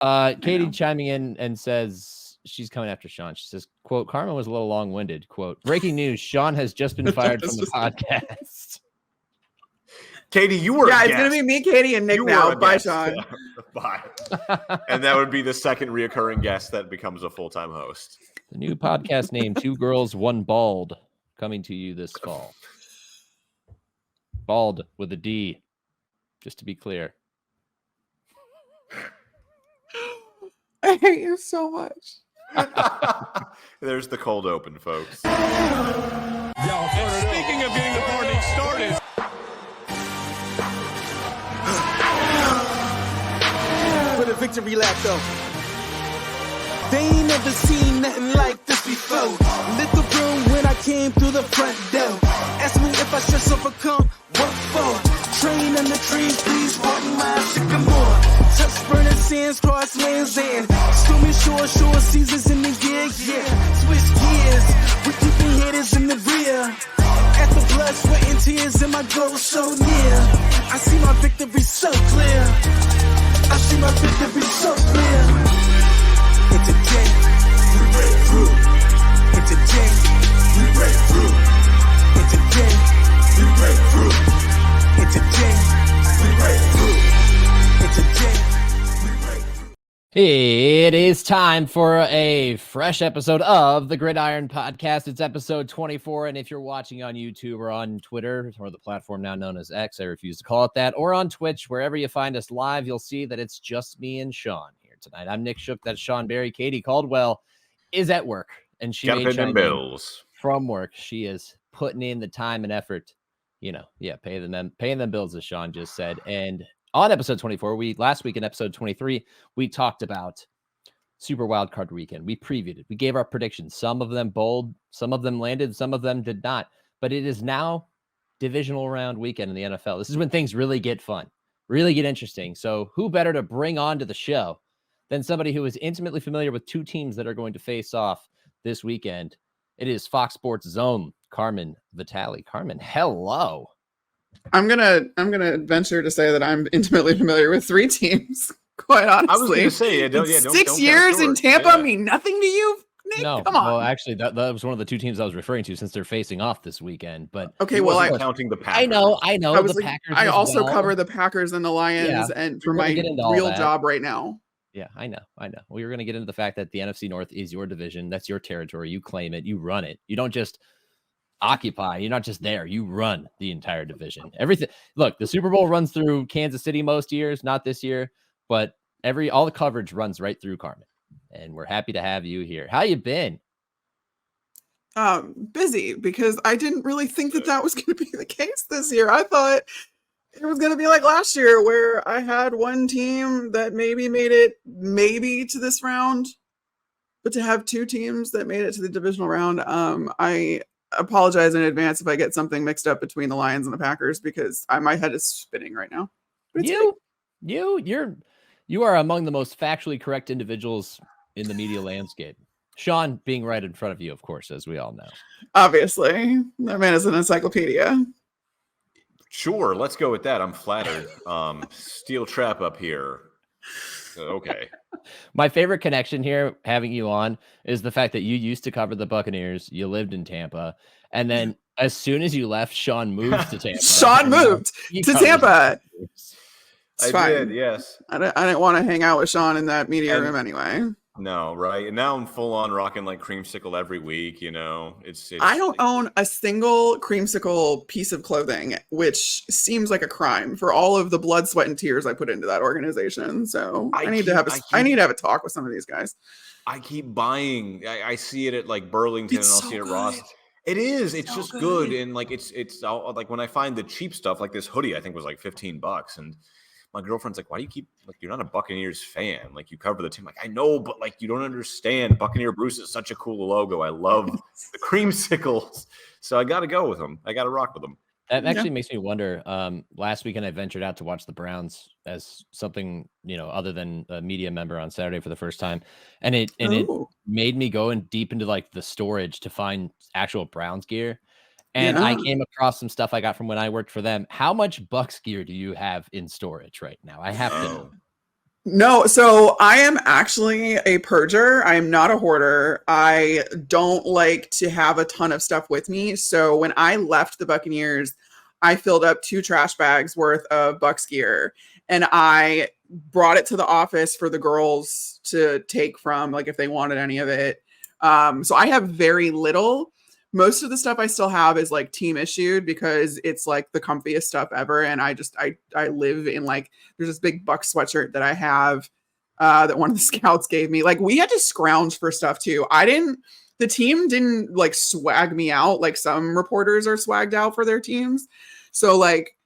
Katie chiming in and says she's coming after Sean. She says, quote, Carmen was a little long-winded. Quote, breaking news, Sean has just been fired from the podcast. Katie, you were it's going to be me, Katie, and Nick now. Bye, Sean. Bye. And that would be the second reoccurring guest that becomes a full-time host. The new podcast name, Two Girls, One Bald, coming to you this fall. Bald with a D, just to be clear. I hate you so much. There's the cold open, folks. Speaking of getting the party started. For the victory lap, though. They ain't never seen nothing like this before. Lit the room when I came through the front door. Ask me if I should overcome. What for? Train on the trees, please walk my sycamore. Touch burning sands, cross lands, and stormy shore seasons in the gear, yeah. Switch gears, we keeping haters in the rear. After blood, sweat, and tears, and my goal so near. I see my victory so clear. I see my victory so clear. And today, we break through. And today, we break through. And today, we break through. And today, we break through. And today, we break through. It is time for a fresh episode of the Gridiron Podcast. It's episode 24, and if you're watching on YouTube or on Twitter, or the platform now known as X, I refuse to call it that, or on Twitch, wherever you find us live, you'll see that it's just me and Sean here tonight. I'm Nick Shook, that's Sean Barie. Katie Caldwell is at work, and she Gotta pay them bills from work. She is putting in the time and effort, paying them bills, as Sean just said. And on episode 24, last week in episode 23, we talked about Super Wildcard Weekend. We previewed it. We gave our predictions. Some of them bold, some of them landed, some of them did not. But it is now Divisional Round weekend in the NFL. This is when things really get fun, really get interesting. So who better to bring on to the show than somebody who is intimately familiar with two teams that are going to face off this weekend? It is Fox Sports Zone, Carmen Vitali. Carmen, hello. I'm gonna venture to say that I'm intimately familiar with three teams. Quite honestly, I was going to say, don't 6 years in Tampa mean nothing to you, Nick? No, come on. Well, actually, that was one of the two teams I was referring to since they're facing off this weekend. But okay, well, I'm counting the Packers. I know. Packers. I also cover the Packers and the Lions, and for my real job right now. Yeah, I know. We were going to get into the fact that the NFC North is your division. That's your territory. You claim it. You run it. You don't just occupy. You're not just there. You run the entire division. Everything. Look, the Super Bowl runs through Kansas City most years, not this year, but all the coverage runs right through Carmen. And we're happy to have you here. How you been? Busy, because I didn't really think that was going to be the case this year. I thought it was going to be like last year, where I had one team that maybe made it to this round, but to have two teams that made it to the divisional round, I apologize in advance if I get something mixed up between the Lions and the Packers, because my head is spinning right now. You are among the most factually correct individuals in the media landscape. Sean being right in front of you, of course, as we all know. Obviously, that man is an encyclopedia. Sure, let's go with that. I'm flattered. Steel trap up here. Okay. My favorite connection here, having you on, is the fact that you used to cover the Buccaneers. You lived in Tampa. And then as soon as you left, Sean moved to Tampa. Sean moved to Tampa. I did, yes. I didn't want to hang out with Sean in that media room anyway. No, right? And now I'm full on rocking like creamsicle every week, It's I don't own a single creamsicle piece of clothing, which seems like a crime for all of the blood, sweat, and tears I put into that organization. So I need to have a talk with some of these guys. I keep buying. I see it at like Burlington, and I'll see it at Ross. It is. It's so just good. And like it's all, like when I find the cheap stuff, like this hoodie, I think was like $15, and my girlfriend's like, why do you keep, like, you're not a Buccaneers fan. Like, you cover the team. Like, I know, but, like, you don't understand. Buccaneer Bruce is such a cool logo. I love the creamsicles. So I got to go with them. I got to rock with them. That actually makes me wonder. Last weekend, I ventured out to watch the Browns as something, other than a media member on Saturday for the first time. And it made me go deep into, like, the storage to find actual Browns gear. And I came across some stuff I got from when I worked for them. How much Bucks gear do you have in storage right now? I have to know. No, so I am actually a purger. I am not a hoarder. I don't like to have a ton of stuff with me. So when I left the Buccaneers, I filled up 2 trash bags worth of Bucks gear and I brought it to the office for the girls to take from, like if they wanted any of it. So I have very little. Most of the stuff I still have is like team issued because it's like the comfiest stuff ever. And I live in like, there's this big Buck sweatshirt that I have that one of the scouts gave me. Like we had to scrounge for stuff too. The team didn't like swag me out like some reporters are swagged out for their teams. So like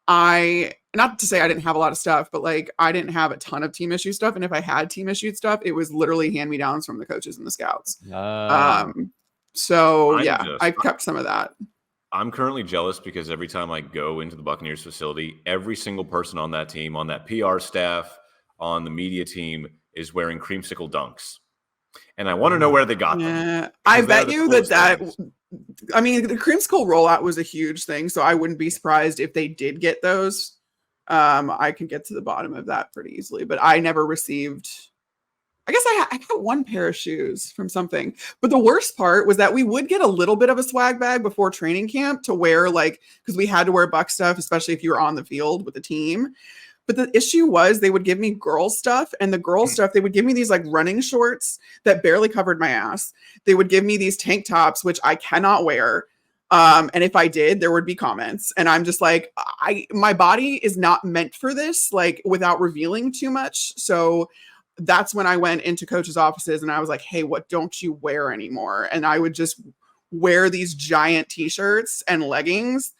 not to say I didn't have a lot of stuff, but like I didn't have a ton of team issue stuff. And if I had team issued stuff, it was literally hand me downs from the coaches and the scouts. So I've kept some of that. I'm currently jealous because every time I go into the Buccaneers facility, every single person on that team, on that PR staff, on the media team is wearing creamsicle dunks. And I want to know where they got them. I bet you I mean, the creamsicle rollout was a huge thing, so I wouldn't be surprised if they did get those. I can get to the bottom of that pretty easily, but I never received. I guess I got one pair of shoes from something. But the worst part was that we would get a little bit of a swag bag before training camp to wear, like, because we had to wear Buck stuff, especially if you were on the field with the team. But the issue was they would give me girl stuff, and the girl stuff, they would give me these like running shorts that barely covered my ass. They would give me these tank tops, which I cannot wear. And if I did, there would be comments. And I'm just like, my body is not meant for this, like without revealing too much. So that's when I went into coaches' offices and I was like, hey, what don't you wear anymore? And I would just wear these giant t-shirts and leggings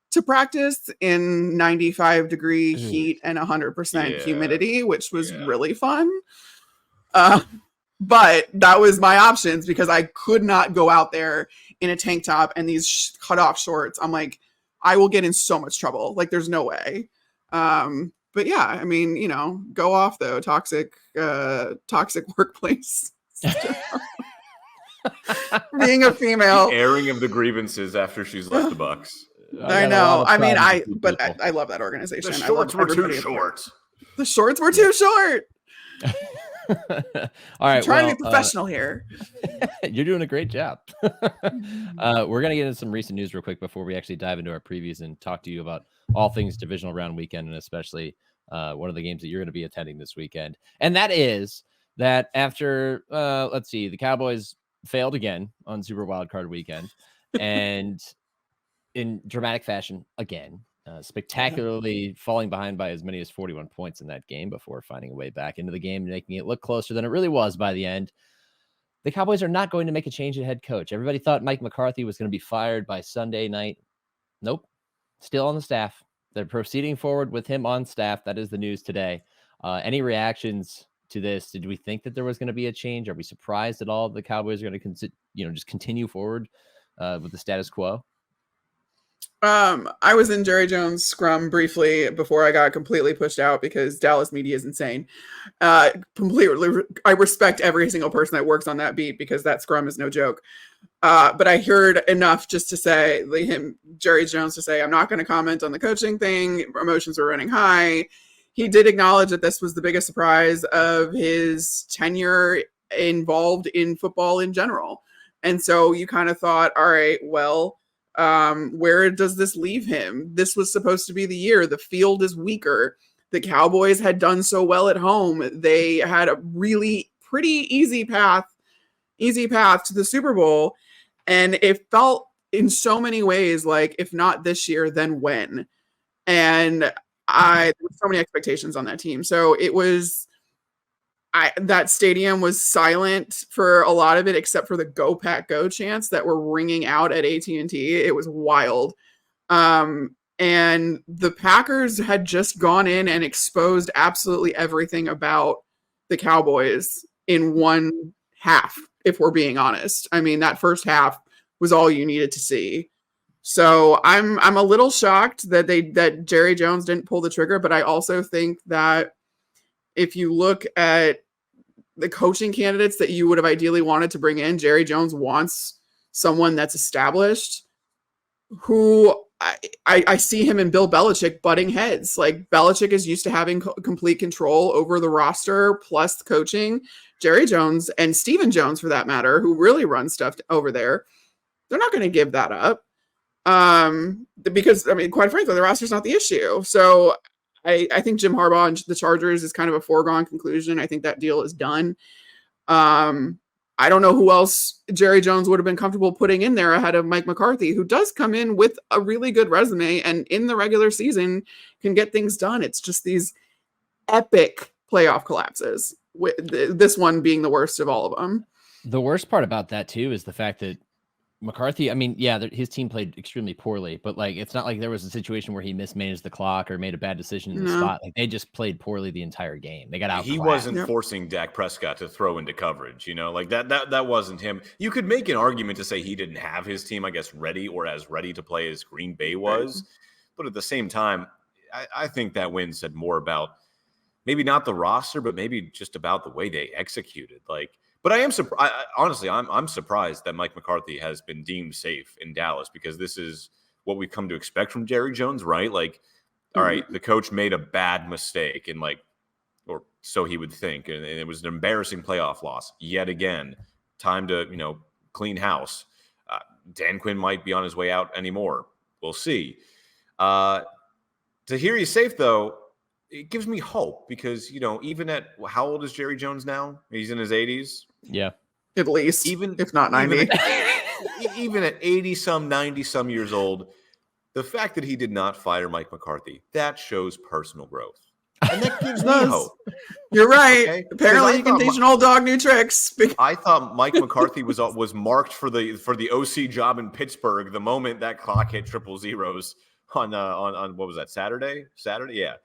to practice in 95-degree heat and 100% humidity, which was really fun. But that was my options because I could not go out there in a tank top and these cut-off shorts. I'm like, I will get in so much trouble. Like, there's no way. But yeah, I mean, you know, go off though. Toxic workplace. Being a female. The airing of the grievances after she's left the Bucks. I know. I mean, I love that organization. The shorts were too short. The shorts were too short. All right. I'm trying to be professional here. You're doing a great job. We're going to get into some recent news real quick before we actually dive into our previews and talk to you about all things divisional round weekend, and especially one of the games that you're going to be attending this weekend. And that is that after, let's see, the Cowboys failed again on Super Wildcard weekend and in dramatic fashion again, spectacularly falling behind by as many as 41 points in that game before finding a way back into the game and making it look closer than it really was by the end. The Cowboys are not going to make a change at head coach. Everybody thought Mike McCarthy was going to be fired by Sunday night. Nope. Still on the staff. They're proceeding forward with him on staff. That is the news today. Any reactions to this? Did we think that there was going to be a change? Are we surprised at all the Cowboys are going to just continue forward with the status quo? I was in Jerry Jones' scrum briefly before I got completely pushed out because Dallas media is insane. Completely, I respect every single person that works on that beat because that scrum is no joke. But I heard enough just to say Jerry Jones to say, I'm not going to comment on the coaching thing. Emotions were running high. He did acknowledge that this was the biggest surprise of his tenure involved in football in general. And so you kind of thought, all right, well, where does this leave him? This was supposed to be the year. The field is weaker. The Cowboys had done so well at home. They had a really pretty easy path to the Super Bowl. And it felt in so many ways like, if not this year, then when? And there were so many expectations on that team. So it was, that stadium was silent for a lot of it, except for the "Go Pack Go" chants that were ringing out at AT&T. It was wild. And the Packers had just gone in and exposed absolutely everything about the Cowboys in one half, if we're being honest. I mean, that first half was all you needed to see. So I'm a little shocked that Jerry Jones didn't pull the trigger, but I also think that if you look at the coaching candidates that you would have ideally wanted to bring in, Jerry Jones wants someone that's established, who I see him and Bill Belichick butting heads. Like Belichick is used to having complete control over the roster plus coaching. Jerry Jones and Stephen Jones, for that matter, who really run stuff over there, they're not going to give that up. Because I mean, quite frankly, the roster's not the issue. So I think Jim Harbaugh and the Chargers is kind of a foregone conclusion. I think that deal is done. I don't know who else Jerry Jones would have been comfortable putting in there ahead of Mike McCarthy, who does come in with a really good resume and in the regular season can get things done. It's just these epic playoff collapses, with this one being the worst of all of them. The worst part about that too is the fact that McCarthy, I mean, yeah, his team played extremely poorly, but like, it's not like there was a situation where he mismanaged the clock or made a bad decision in the spot. Like they just played poorly the entire game. They got out. He wasn't forcing Dak Prescott to throw into coverage, like that wasn't him. You could make an argument to say he didn't have his team, I guess, ready or as ready to play as Green Bay was. But at the same time, I think that win said more about maybe not the roster, but maybe just about the way they executed. But I am surprised. Honestly, I'm surprised that Mike McCarthy has been deemed safe in Dallas, because this is what we've come to expect from Jerry Jones, right? Like, all right, the coach made a bad mistake, and or so he would think, and it was an embarrassing playoff loss yet again. Time to clean house. Dan Quinn might be on his way out anymore. We'll see. To hear he's safe though, it gives me hope, because even at how old is Jerry Jones now? He's in his 80s. Yeah, at least, even if not 90. Even at 80-some, 90-some years old, the fact that he did not fire Mike McCarthy, that shows personal growth, and that gives me hope. You're right. Okay? Apparently, you can teach an old dog new tricks. I thought Mike McCarthy was marked for the OC job in Pittsburgh the moment that clock hit triple zeros on what was that, Saturday? Yeah.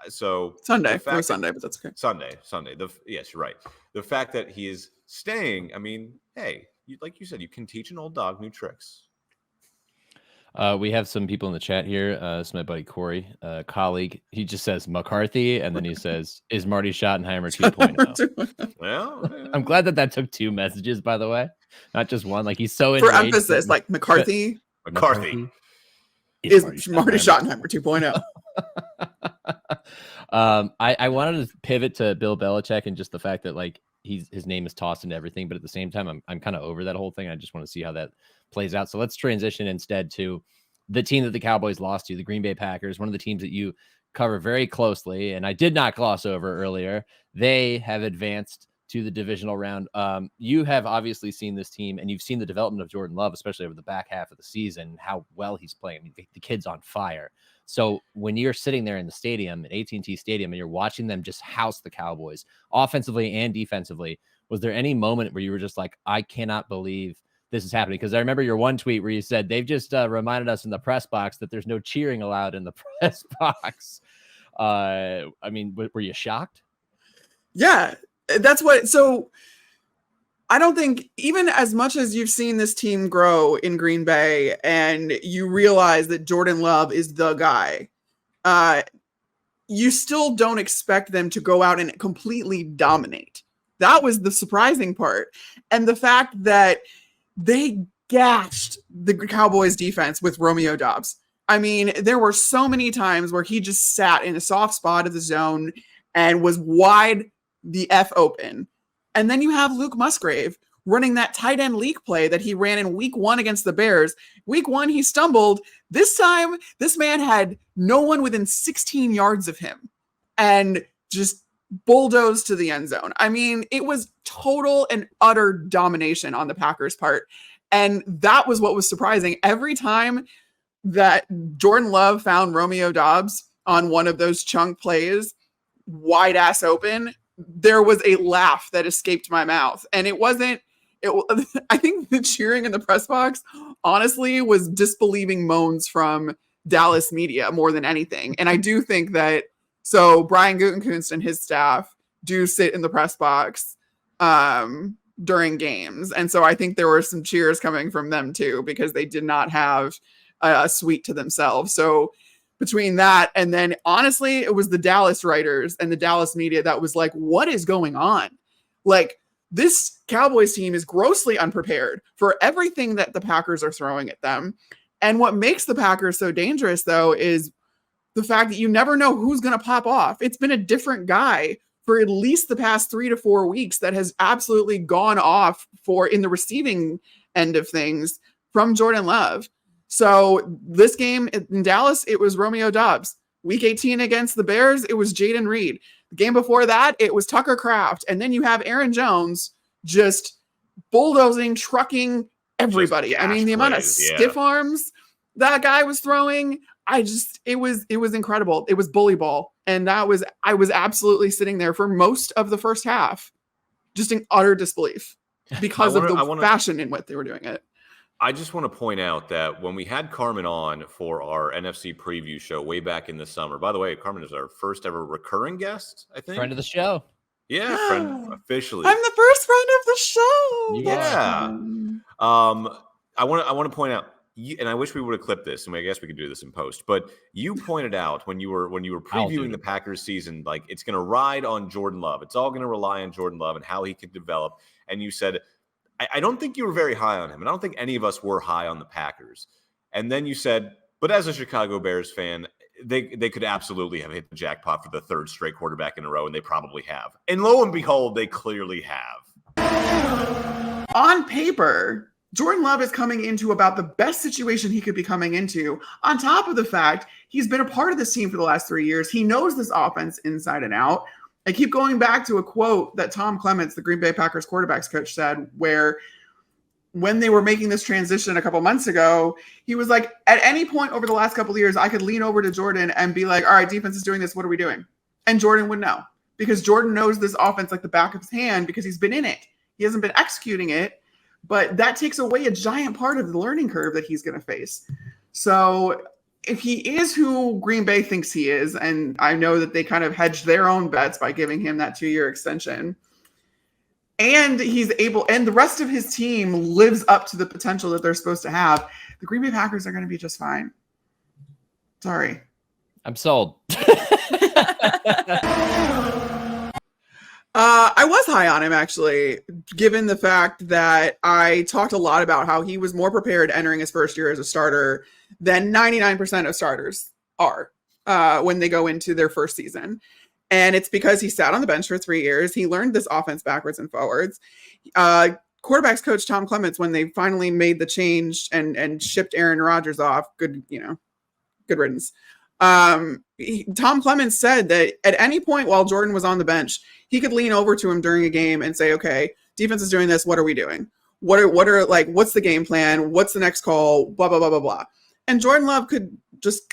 So Sunday, but that's okay. Sunday. Yes, you're right. The fact that he is staying, I mean, hey, like you said, you can teach an old dog new tricks. We have some people in the chat here. This is my buddy Corey, colleague. He just says McCarthy, and then he says, "Is Marty Schottenheimer 2.0?" Well, I'm glad that took two messages, by the way, not just one. Like he's so for emphasis, like McCarthy. Is Marty Schottenheimer 2.0. I wanted to pivot to Bill Belichick and just the fact that like his name is tossed into everything, but at the same time, I'm kind of over that whole thing. I just want to see how that plays out. So let's transition instead to the team that the Cowboys lost to, the Green Bay Packers, one of the teams that you cover very closely, and I did not gloss over earlier. They have advanced to the divisional round. You have obviously seen this team, and you've seen the development of Jordan Love, especially over the back half of the season, how well he's playing. I mean, the kid's on fire. So when you're sitting there in the stadium, at AT&T Stadium, and you're watching them just house the Cowboys offensively and defensively, was there any moment where you were just like, I cannot believe this is happening? Because I remember your one tweet where you said, they've just reminded us in the press box that there's no cheering allowed in the press box. I mean, were you shocked? Yeah, that's what. So I don't think, even as much as you've seen this team grow in Green Bay and you realize that Jordan Love is the guy, you still don't expect them to go out and completely dominate. That was the surprising part. And the fact that they gashed the Cowboys defense with Romeo Doubs. I mean, there were so many times where he just sat in a soft spot of the zone and was wide the F open. And then you have Luke Musgrave running that tight end leak play that he ran in week 1 against the Bears. Week 1, he stumbled. This time, this man had no one within 16 yards of him and just bulldozed to the end zone. I mean, it was total and utter domination on the Packers' part. And that was what was surprising. Every time that Jordan Love found Romeo Doubs on one of those chunk plays, wide ass open, there was a laugh that escaped my mouth. And I think the cheering in the press box, honestly, was disbelieving moans from Dallas media more than anything. And I do think that, so Brian Gutekunst and his staff do sit in the press box during games. And so I think there were some cheers coming from them too, because they did not have a suite to themselves. So between that, and then honestly, it was the Dallas writers and the Dallas media that was like, what is going on? Like, this Cowboys team is grossly unprepared for everything that the Packers are throwing at them. And what makes the Packers so dangerous, though, is the fact that you never know who's going to pop off. It's been a different guy for at least the past 3 to 4 weeks that has absolutely gone off in the receiving end of things from Jordan Love. So this game in Dallas, it was Romeo Doubs. Week 18 against the Bears, it was Jaden Reed. The game before that, it was Tucker Kraft. And then you have Aaron Jones just bulldozing, trucking everybody. I mean, the amount of stiff arms that guy was throwing, it was incredible. It was bully ball. And I was absolutely sitting there for most of the first half, just in utter disbelief because of the fashion in what they were doing it. I just want to point out that when we had Carmen on for our NFC preview show way back in the summer, by the way, Carmen is our first ever recurring guest, I think. Friend of the show. Yeah, friend officially. I'm the first friend of the show. Yeah. I want to point out, and I wish we would have clipped this, and I guess we could do this in post. But you pointed out when you were previewing the Packers season, like it's going to ride on Jordan Love. It's all going to rely on Jordan Love and how he can develop. And you said, I don't think you were very high on him, and I don't think any of us were high on the Packers. And then you said, but as a Chicago Bears fan, they could absolutely have hit the jackpot for the third straight quarterback in a row, and they probably have. And lo and behold, they clearly have. On paper, Jordan Love is coming into about the best situation he could be coming into, on top of the fact he's been a part of this team for the last 3 years. He knows this offense inside and out. I keep going back to a quote that Tom Clements, the Green Bay Packers quarterbacks coach, said, where when they were making this transition a couple months ago, he was like, at any point over the last couple of years, I could lean over to Jordan and be like, all right, defense is doing this. What are we doing? And Jordan would know, because Jordan knows this offense like the back of his hand because he's been in it. He hasn't been executing it, but that takes away a giant part of the learning curve that he's going to face. So if he is who Green Bay thinks he is, and I know that they kind of hedged their own bets by giving him that 2-year extension, and he's able, and the rest of his team lives up to the potential that they're supposed to have, the Green Bay Packers are going to be just fine. Sorry. I'm sold. I was high on him, actually, given the fact that I talked a lot about how he was more prepared entering his first year as a starter than 99% of starters are when they go into their first season. And it's because he sat on the bench for 3 years. He learned this offense backwards and forwards. Quarterbacks coach Tom Clements, when they finally made the change and shipped Aaron Rodgers off, good riddance. Tom Clements said that at any point while Jordan was on the bench, he could lean over to him during a game and say, okay, defense is doing this. What are we doing? What's the game plan? What's the next call? Blah, blah, blah, blah, blah. And Jordan Love could just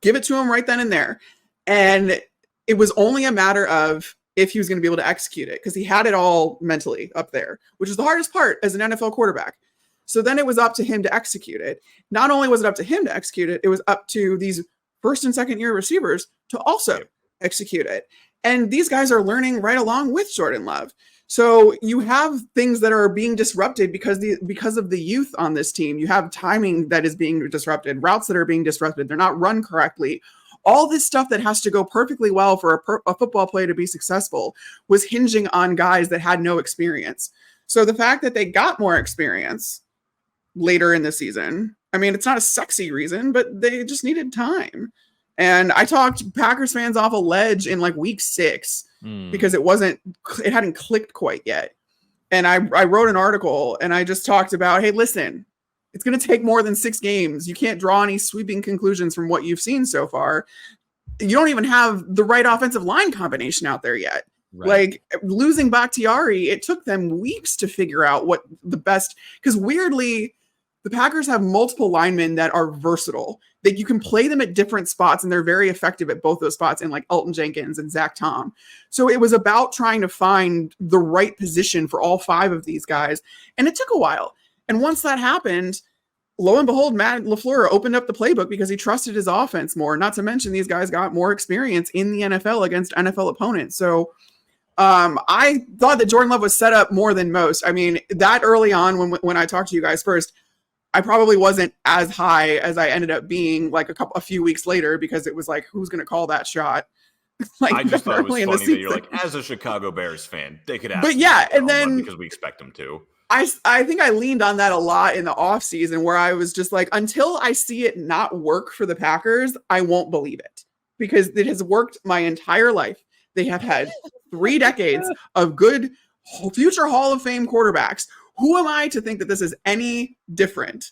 give it to him right then and there. And it was only a matter of if he was going to be able to execute it, because he had it all mentally up there, which is the hardest part as an NFL quarterback. So then it was up to him to execute it. Not only was it up to him to execute it, it was up to these first and second year receivers to also execute it. And these guys are learning right along with Jordan Love. So you have things that are being disrupted because of the youth on this team. You have timing that is being disrupted, routes that are being disrupted. They're not run correctly. All this stuff that has to go perfectly well for a football player to be successful was hinging on guys that had no experience. So the fact that they got more experience later in the season, I mean, it's not a sexy reason, but they just needed time. And I talked Packers fans off a ledge in like week 6 because it hadn't clicked quite yet. And I wrote an article and I just talked about, hey, listen, it's going to take more than 6 games. You can't draw any sweeping conclusions from what you've seen so far. You don't even have the right offensive line combination out there yet. Right. Like losing Bakhtiari, it took them weeks to figure out what the best, because weirdly, the Packers have multiple linemen that are versatile. That you can play them at different spots, and they're very effective at both those spots, in like Elton Jenkins and Zach Tom. So it was about trying to find the right position for all 5 of these guys, and it took a while. And once that happened, lo and behold, Matt LaFleur opened up the playbook because he trusted his offense more. Not to mention these guys got more experience in the NFL against NFL opponents. So I thought that Jordan Love was set up more than most. I mean, that early on when I talked to you guys first, I probably wasn't as high as I ended up being like a few weeks later, because it was like, who's going to call that shot? Like, I just thought it was funny that you're like, as a Chicago Bears fan, they could ask. But yeah, and then because we expect them to. I think I leaned on that a lot in the offseason where I was just like, until I see it not work for the Packers, I won't believe it because it has worked my entire life. They have had 3 decades of good future Hall of Fame quarterbacks. Who am I to think that this is any different?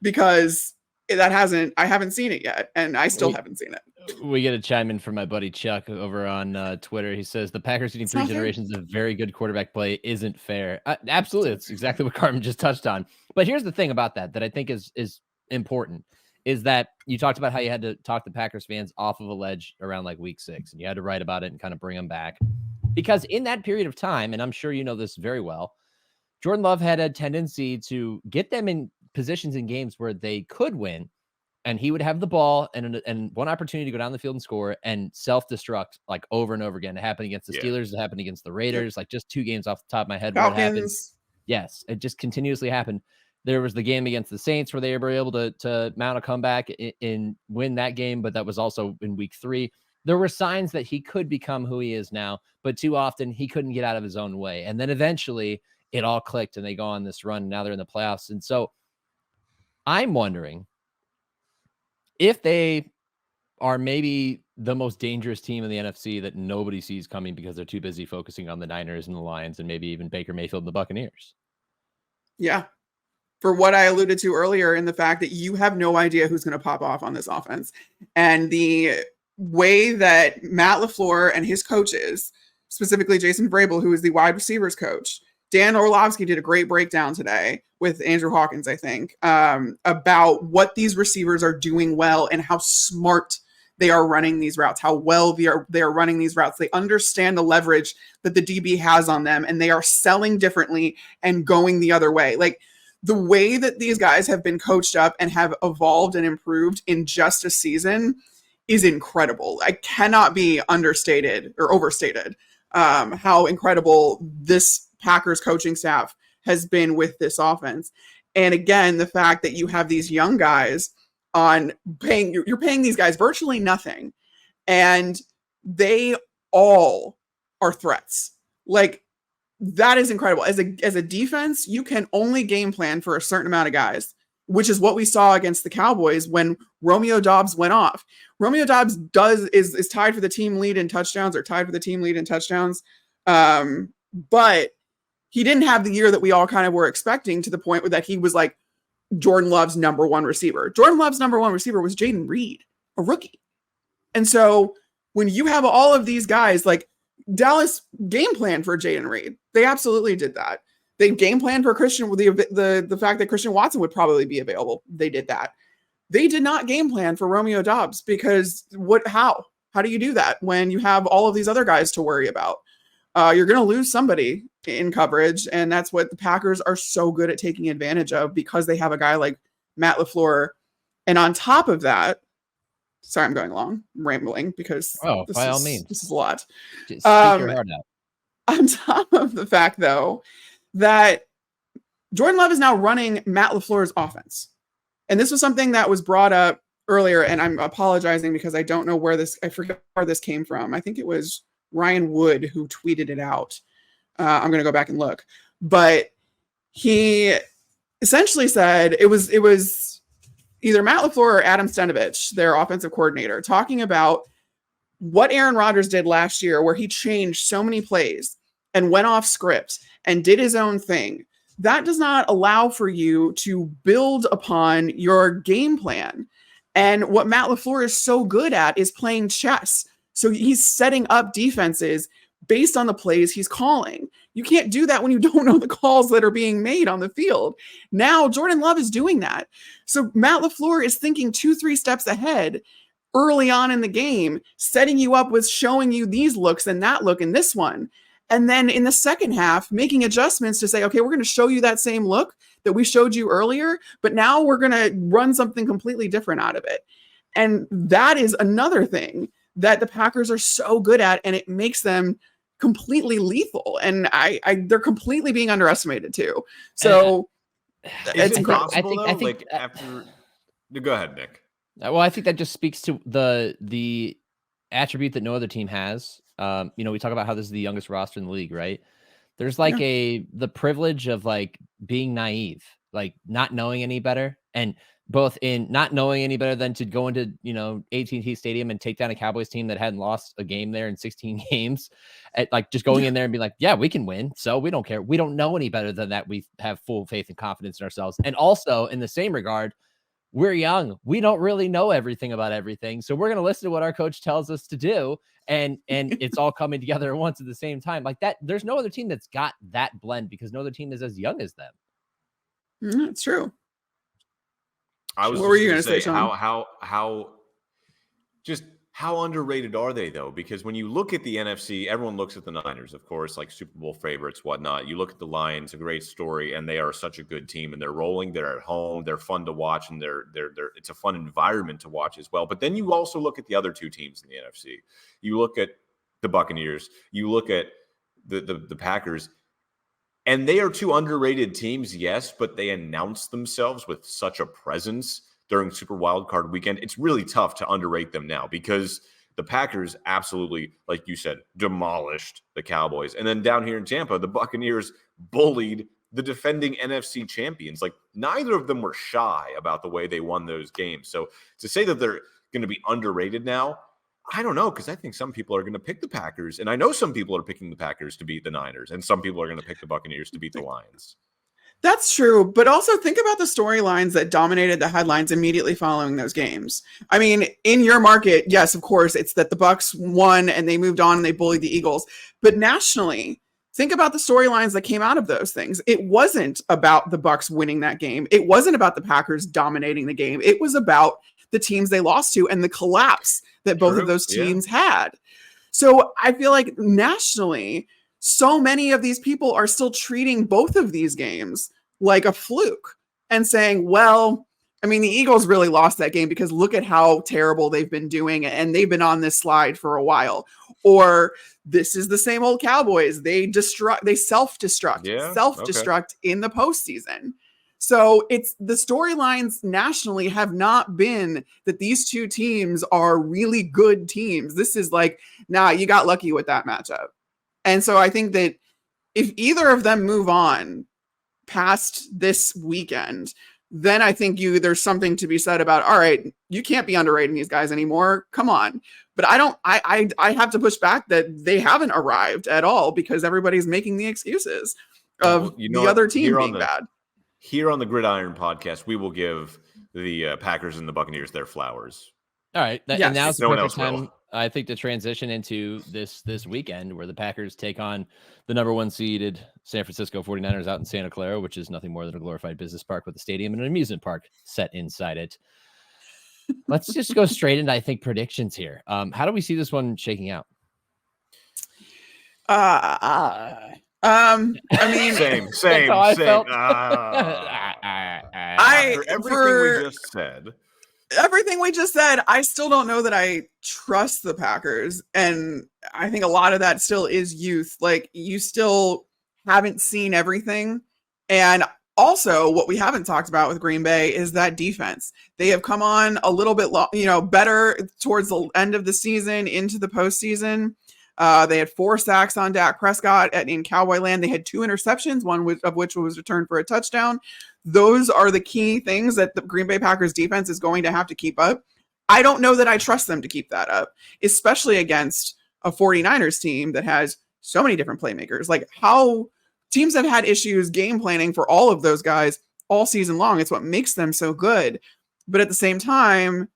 Because I haven't seen it yet, and I still haven't seen it. We get a chime in from my buddy Chuck over on Twitter. He says the Packers getting 3 generations of very good quarterback play isn't fair. Absolutely, that's exactly what Carmen just touched on. But here's the thing about that I think is important is that you talked about how you had to talk the Packers fans off of a ledge around like week 6, and you had to write about it and kind of bring them back because in that period of time, and I'm sure you know this very well, Jordan Love had a tendency to get them in positions in games where they could win. And he would have the ball and one opportunity to go down the field and score and self-destruct like over and over again. It happened against the Steelers. It happened against the Raiders. Like just 2 games off the top of my head. Where it happened. Yes, it just continuously happened. There was the game against the Saints where they were able to mount a comeback and win that game, but that was also in week 3. There were signs that he could become who he is now, but too often he couldn't get out of his own way. And then eventually it all clicked and they go on this run. And now they're in the playoffs. And so I'm wondering, if they are maybe the most dangerous team in the NFC that nobody sees coming because they're too busy focusing on the Niners and the Lions and maybe even Baker Mayfield and the Buccaneers. Yeah. For what I alluded to earlier in the fact that you have no idea who's going to pop off on this offense. And the way that Matt LaFleur and his coaches, specifically Jason Vrabel, who is the wide receivers coach, Dan Orlovsky did a great breakdown today with Andrew Hawkins, I think, about what these receivers are doing well and how smart they are running these routes, how well they are running these routes. They understand the leverage that the DB has on them, and they are selling differently and going the other way. Like the way that these guys have been coached up and have evolved and improved in just a season is incredible. I cannot be understated or overstated how incredible this Packers coaching staff has been with this offense. And again, the fact that you have these young guys on you're paying these guys virtually nothing, and they all are threats. Like that is incredible. As a defense, you can only game plan for a certain amount of guys, which is what we saw against the Cowboys when Romeo Doubs went off. Romeo Doubs is tied for the team lead in touchdowns but he didn't have the year that we all kind of were expecting, to the point where that he was like Jordan Love's number 1 receiver. Jordan Love's number 1 receiver was Jaden Reed, a rookie. And so when you have all of these guys, like Dallas game plan for Jaden Reed, they absolutely did that. They game planned for Christian with the fact that Christian Watson would probably be available. They did that. They did not game plan for Romeo Doubs because how do you do that when you have all of these other guys to worry about? You're going to lose somebody in coverage, and that's what the Packers are so good at taking advantage of because they have a guy like Matt LaFleur. And on top of that, sorry, I'm going long, I'm rambling because by all means, this is a lot. Just speak your heart out. On top of the fact, though, that Jordan Love is now running Matt LaFleur's offense. And this was something that was brought up earlier, and I'm apologizing because I don't know I forget where this came from. I think it was Ryan Wood who tweeted it out. I'm going to go back and look, but he essentially said it was either Matt LaFleur or Adam Stenavich, their offensive coordinator, talking about what Aaron Rodgers did last year, where he changed so many plays and went off script and did his own thing. That does not allow for you to build upon your game plan. And what Matt LaFleur is so good at is playing chess. So he's setting up defenses based on the plays he's calling. You can't do that when you don't know the calls that are being made on the field. Now, Jordan Love is doing that. So Matt LaFleur is thinking 2-3 steps ahead early on in the game, setting you up with showing you these looks and that look and this one. And then in the second half, making adjustments to say, okay, we're going to show you that same look that we showed you earlier, but now we're going to run something completely different out of it. And that is another thing that the Packers are so good at, and it makes them completely lethal. And they're completely being underestimated too. So it's impossible. I think after. Go ahead, Nick. Well, I think that just speaks to the attribute that no other team has. We talk about how this is the youngest roster in the league, right? There's like the privilege of like being naive, like not knowing any better, and both in not knowing any better than to go into, AT&T Stadium and take down a Cowboys team that hadn't lost a game there in 16 games, at like just going in there and be like, yeah, we can win. So we don't care. We don't know any better than that. We have full faith and confidence in ourselves. And also in the same regard, we're young. We don't really know everything about everything. So we're going to listen to what our coach tells us to do. And it's all coming together at once at the same time. Like that, there's no other team that's got that blend because no other team is as young as them. It's true. What were you going to say, Sean? How underrated are they, though? Because when you look at the NFC, everyone looks at the Niners, of course, like Super Bowl favorites, whatnot. You look at the Lions, a great story, and they are such a good team, and they're rolling. They're at home. They're fun to watch, and it's a fun environment to watch as well. But then you also look at the other two teams in the NFC. You look at the Buccaneers. You look at the Packers. And they are two underrated teams, yes, but they announce themselves with such a presence during Super Wildcard Weekend. It's really tough to underrate them now because the Packers absolutely, like you said, demolished the Cowboys. And then down here in Tampa, the Buccaneers bullied the defending NFC champions. Like neither of them were shy about the way they won those games. So to say that they're going to be underrated now, I don't know, because I think some people are going to pick the Packers, and I know some people are picking the Packers to beat the Niners, and some people are going to pick the Buccaneers to beat the Lions. That's true, but also think about the storylines that dominated the headlines immediately following those games. I mean, in your market, yes, of course, it's that the Bucs won and they moved on and they bullied the Eagles. But nationally, think about the storylines that came out of those things. It wasn't about the Bucs winning that game. It wasn't about the Packers dominating the game. It was about the teams they lost to and the collapse that both of those teams had. So I feel like nationally, so many of these people are still treating both of these games like a fluke and saying, well, I mean, the Eagles really lost that game because look at how terrible they've been doing and they've been on this slide for a while. Or this is the same old Cowboys. They self-destruct in the postseason. So it's the storylines nationally have not been that these two teams are really good teams. This is like, nah, you got lucky with that matchup. And so I think that if either of them move on past this weekend, then I think there's something to be said about, all right, you can't be underrating these guys anymore. Come on. But I have to push back that they haven't arrived at all because everybody's making the excuses of the other team being bad. Here on the Gridiron podcast, we will give the Packers and the Buccaneers their flowers. All right. And now's the perfect time, will. I think, to transition into this weekend where the Packers take on the number 1 seeded San Francisco 49ers out in Santa Clara, which is nothing more than a glorified business park with a stadium and an amusement park set inside it. Let's just go straight into, I think, predictions here. How do we see this one shaking out? I mean, same. Everything we just said, I still don't know that I trust the Packers. And I think a lot of that still is youth. Like, you still haven't seen everything. And also, what we haven't talked about with Green Bay is that defense. They have come on a little bit, better towards the end of the season into the postseason. They had 4 sacks on Dak Prescott in Cowboy land. They had 2 interceptions, one of which was returned for a touchdown. Those are the key things that the Green Bay Packers defense is going to have to keep up. I don't know that I trust them to keep that up, especially against a 49ers team that has so many different playmakers. Like, how teams have had issues game planning for all of those guys all season long. It's what makes them so good. But at the same time,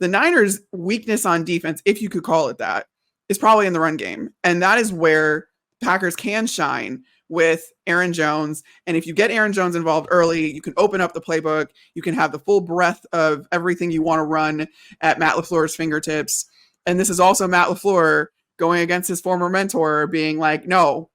the Niners' weakness on defense, if you could call it that, is probably in the run game. And that is where Packers can shine with Aaron Jones. And if you get Aaron Jones involved early, you can open up the playbook. You can have the full breadth of everything you want to run at Matt LaFleur's fingertips. And this is also Matt LaFleur going against his former mentor, being like, no,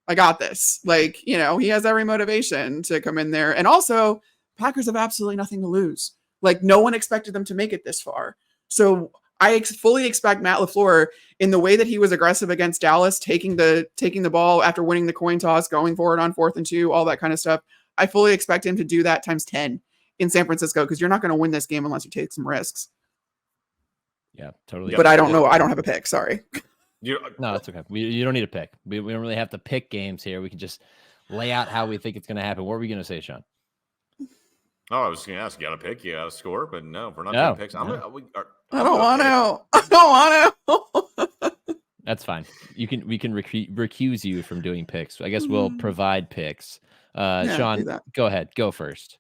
I got this. Like, he has every motivation to come in there. And also, Packers have absolutely nothing to lose. Like, no one expected them to make it this far. So I fully expect Matt LaFleur, in the way that he was aggressive against Dallas, taking the ball after winning the coin toss, going for it on 4th and 2, all that kind of stuff. I fully expect him to do that times 10 in San Francisco, because you're not going to win this game unless you take some risks. Yeah, totally. But I don't know. I don't have a pick. Sorry. No, it's okay. You don't need to pick. We don't really have to pick games here. We can just lay out how we think it's going to happen. What were we going to say, Sean? Oh, I was going to ask. You got to pick. You got to score. But no, if we're not doing picks. I don't want to. I don't want to. That's fine. We can recuse you from doing picks. I guess we'll provide picks. Sean, go ahead. Go first.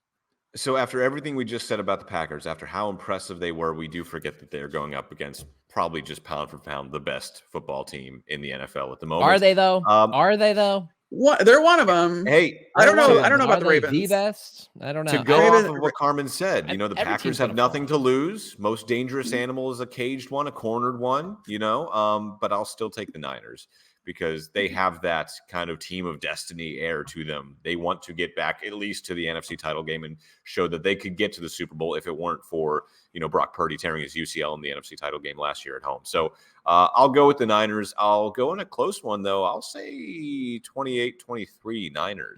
So after everything we just said about the Packers, after how impressive they were, we do forget that they're going up against probably just pound for pound the best football team in the NFL at the moment. Are they though? Are they though? What? They're one of them. Hey, I don't know. I don't know about the Ravens. The best? I don't know. To go off of what Carmen said, the Packers have nothing to lose. Most dangerous animal is a caged one, a cornered one. But I'll still take the Niners because they have that kind of team of destiny air to them. They want to get back at least to the NFC title game and show that they could get to the Super Bowl if it weren't for, Brock Purdy tearing his UCL in the NFC title game last year at home. So I'll go with the Niners. I'll go in a close one, though. I'll say 28-23 Niners.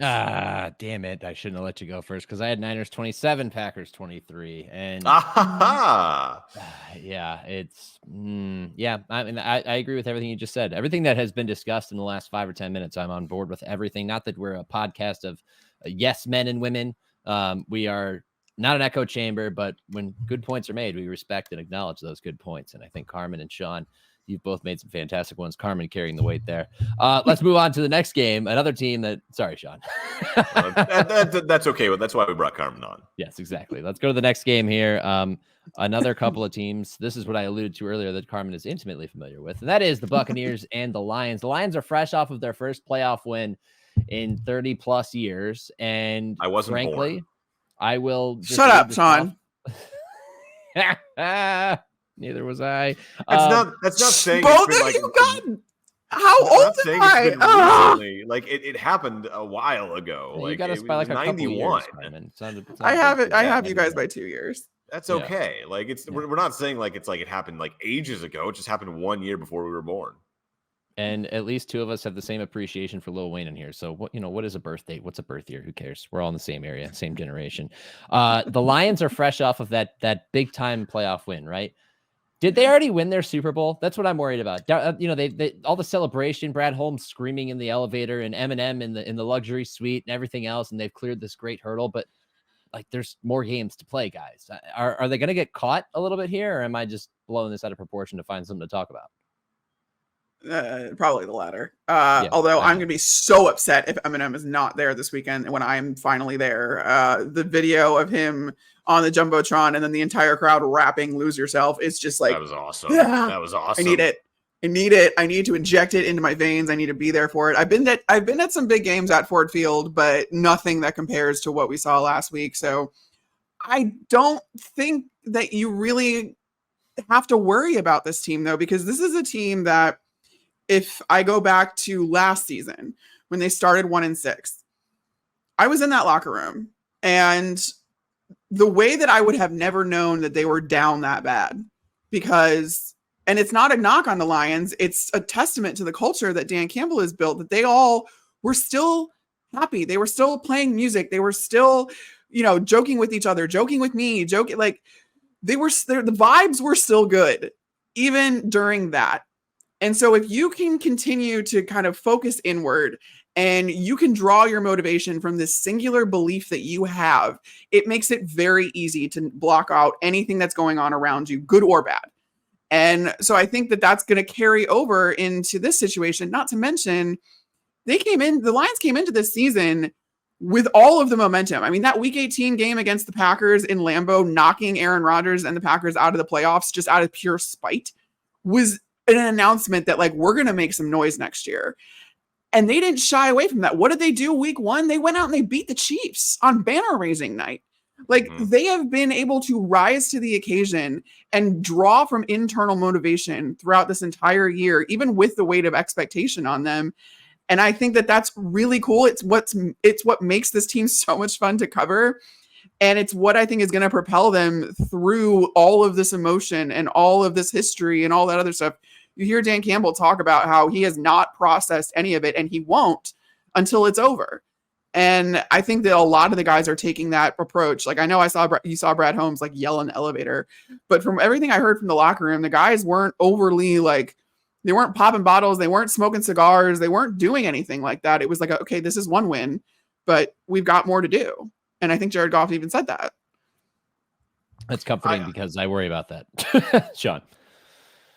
Damn it. I shouldn't have let you go first because I had Niners 27, Packers 23. And yeah, it's I mean, I agree with everything you just said. Everything that has been discussed in the last 5 or 10 minutes, I'm on board with everything. Not that we're a podcast of yes men and women. We are not an echo chamber, but when good points are made, we respect and acknowledge those good points. And I think Carmen and Sean, you've both made some fantastic ones. Carmen carrying the weight there. Let's move on to the next game. Another team that, sorry, Sean. That's okay. Well, that's why we brought Carmen on. Yes, exactly. Let's go to the next game here. Another couple of teams. This is what I alluded to earlier that Carmen is intimately familiar with, and that is the Buccaneers and the Lions. The Lions are fresh off of their first playoff win in 30 plus years. And I wasn't frankly, born. I will shut up, Sean. Neither was I. That's not saying both of you got. How old am I? Like it happened a while ago. You got us by like a 91. I have you guys by 2 years. That's okay. Yeah. Like we're not saying like it's like it happened like ages ago. It just happened 1 year before we were born. And at least two of us have the same appreciation for Lil Wayne in here. So what is a birth date? What's a birth year? Who cares? We're all in the same area, same generation. The Lions are fresh off of that big time playoff win, right? Did they already win their Super Bowl? That's what I'm worried about. They all the celebration, Brad Holmes screaming in the elevator and Eminem in the luxury suite and everything else, and they've cleared this great hurdle. But like, there's more games to play, guys. Are they going to get caught a little bit here, or am I just blowing this out of proportion to find something to talk about? Probably the latter. Although I'm going to be so upset if Eminem is not there this weekend when I'm finally there. The video of him on the Jumbotron and then the entire crowd rapping Lose Yourself is just like, that was awesome. Yeah, that was awesome. I need it. I need to inject it into my veins. I need to be there for it. I've been at some big games at Ford Field, but nothing that compares to what we saw last week. So I don't think that you really have to worry about this team though, because this is a team that, if I go back to last season when they started 1-6, I was in that locker room, and the way that I would have never known that they were down that bad, because, and it's not a knock on the Lions, it's a testament to the culture that Dan Campbell has built, that they all were still happy. They were still playing music. They were still, joking with each other, joking with me, like the vibes were still good, even during that. And so if you can continue to kind of focus inward and you can draw your motivation from this singular belief that you have, it makes it very easy to block out anything that's going on around you, good or bad. And so I think that that's going to carry over into this situation, not to mention the Lions came into this season with all of the momentum. I mean, that week 18 game against the Packers in Lambeau, knocking Aaron Rodgers and the Packers out of the playoffs just out of pure spite, was an announcement that, like, we're going to make some noise next year. And they didn't shy away from that. What did they do week 1? They went out and they beat the Chiefs on banner raising night. Like, they have been able to rise to the occasion and draw from internal motivation throughout this entire year, even with the weight of expectation on them. And I think that that's really cool. It's what makes this team so much fun to cover. And it's what I think is going to propel them through all of this emotion and all of this history and all that other stuff. You hear Dan Campbell talk about how he has not processed any of it, and he won't until it's over. And I think that a lot of the guys are taking that approach. Like, I know you saw Brad Holmes like yell in the elevator, but from everything I heard from the locker room, the guys weren't overly like, They weren't popping bottles. They weren't smoking cigars. They weren't doing anything like that. It was like, okay, this is one win, but we've got more to do. And I think Jared Goff even said that. That's comforting because I worry about that. Sean.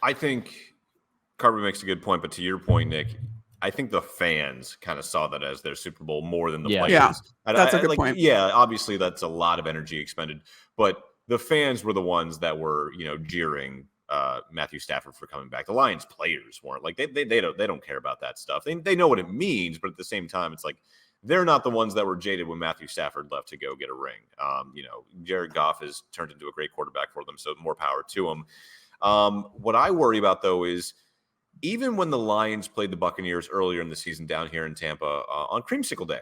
I think Carmen makes a good point, but to your point, Nick, I think the fans kind of saw that as their Super Bowl more than the players. Yeah, that's a good point. Yeah, obviously that's a lot of energy expended, but the fans were the ones that were, jeering Matthew Stafford for coming back. The Lions players weren't. Like they don't care about that stuff. They know what it means, but at the same time, it's like they're not the ones that were jaded when Matthew Stafford left to go get a ring. Jared Goff has turned into a great quarterback for them, so more power to him. What I worry about though is even when the Lions played the Buccaneers earlier in the season down here in Tampa on Creamsicle Day,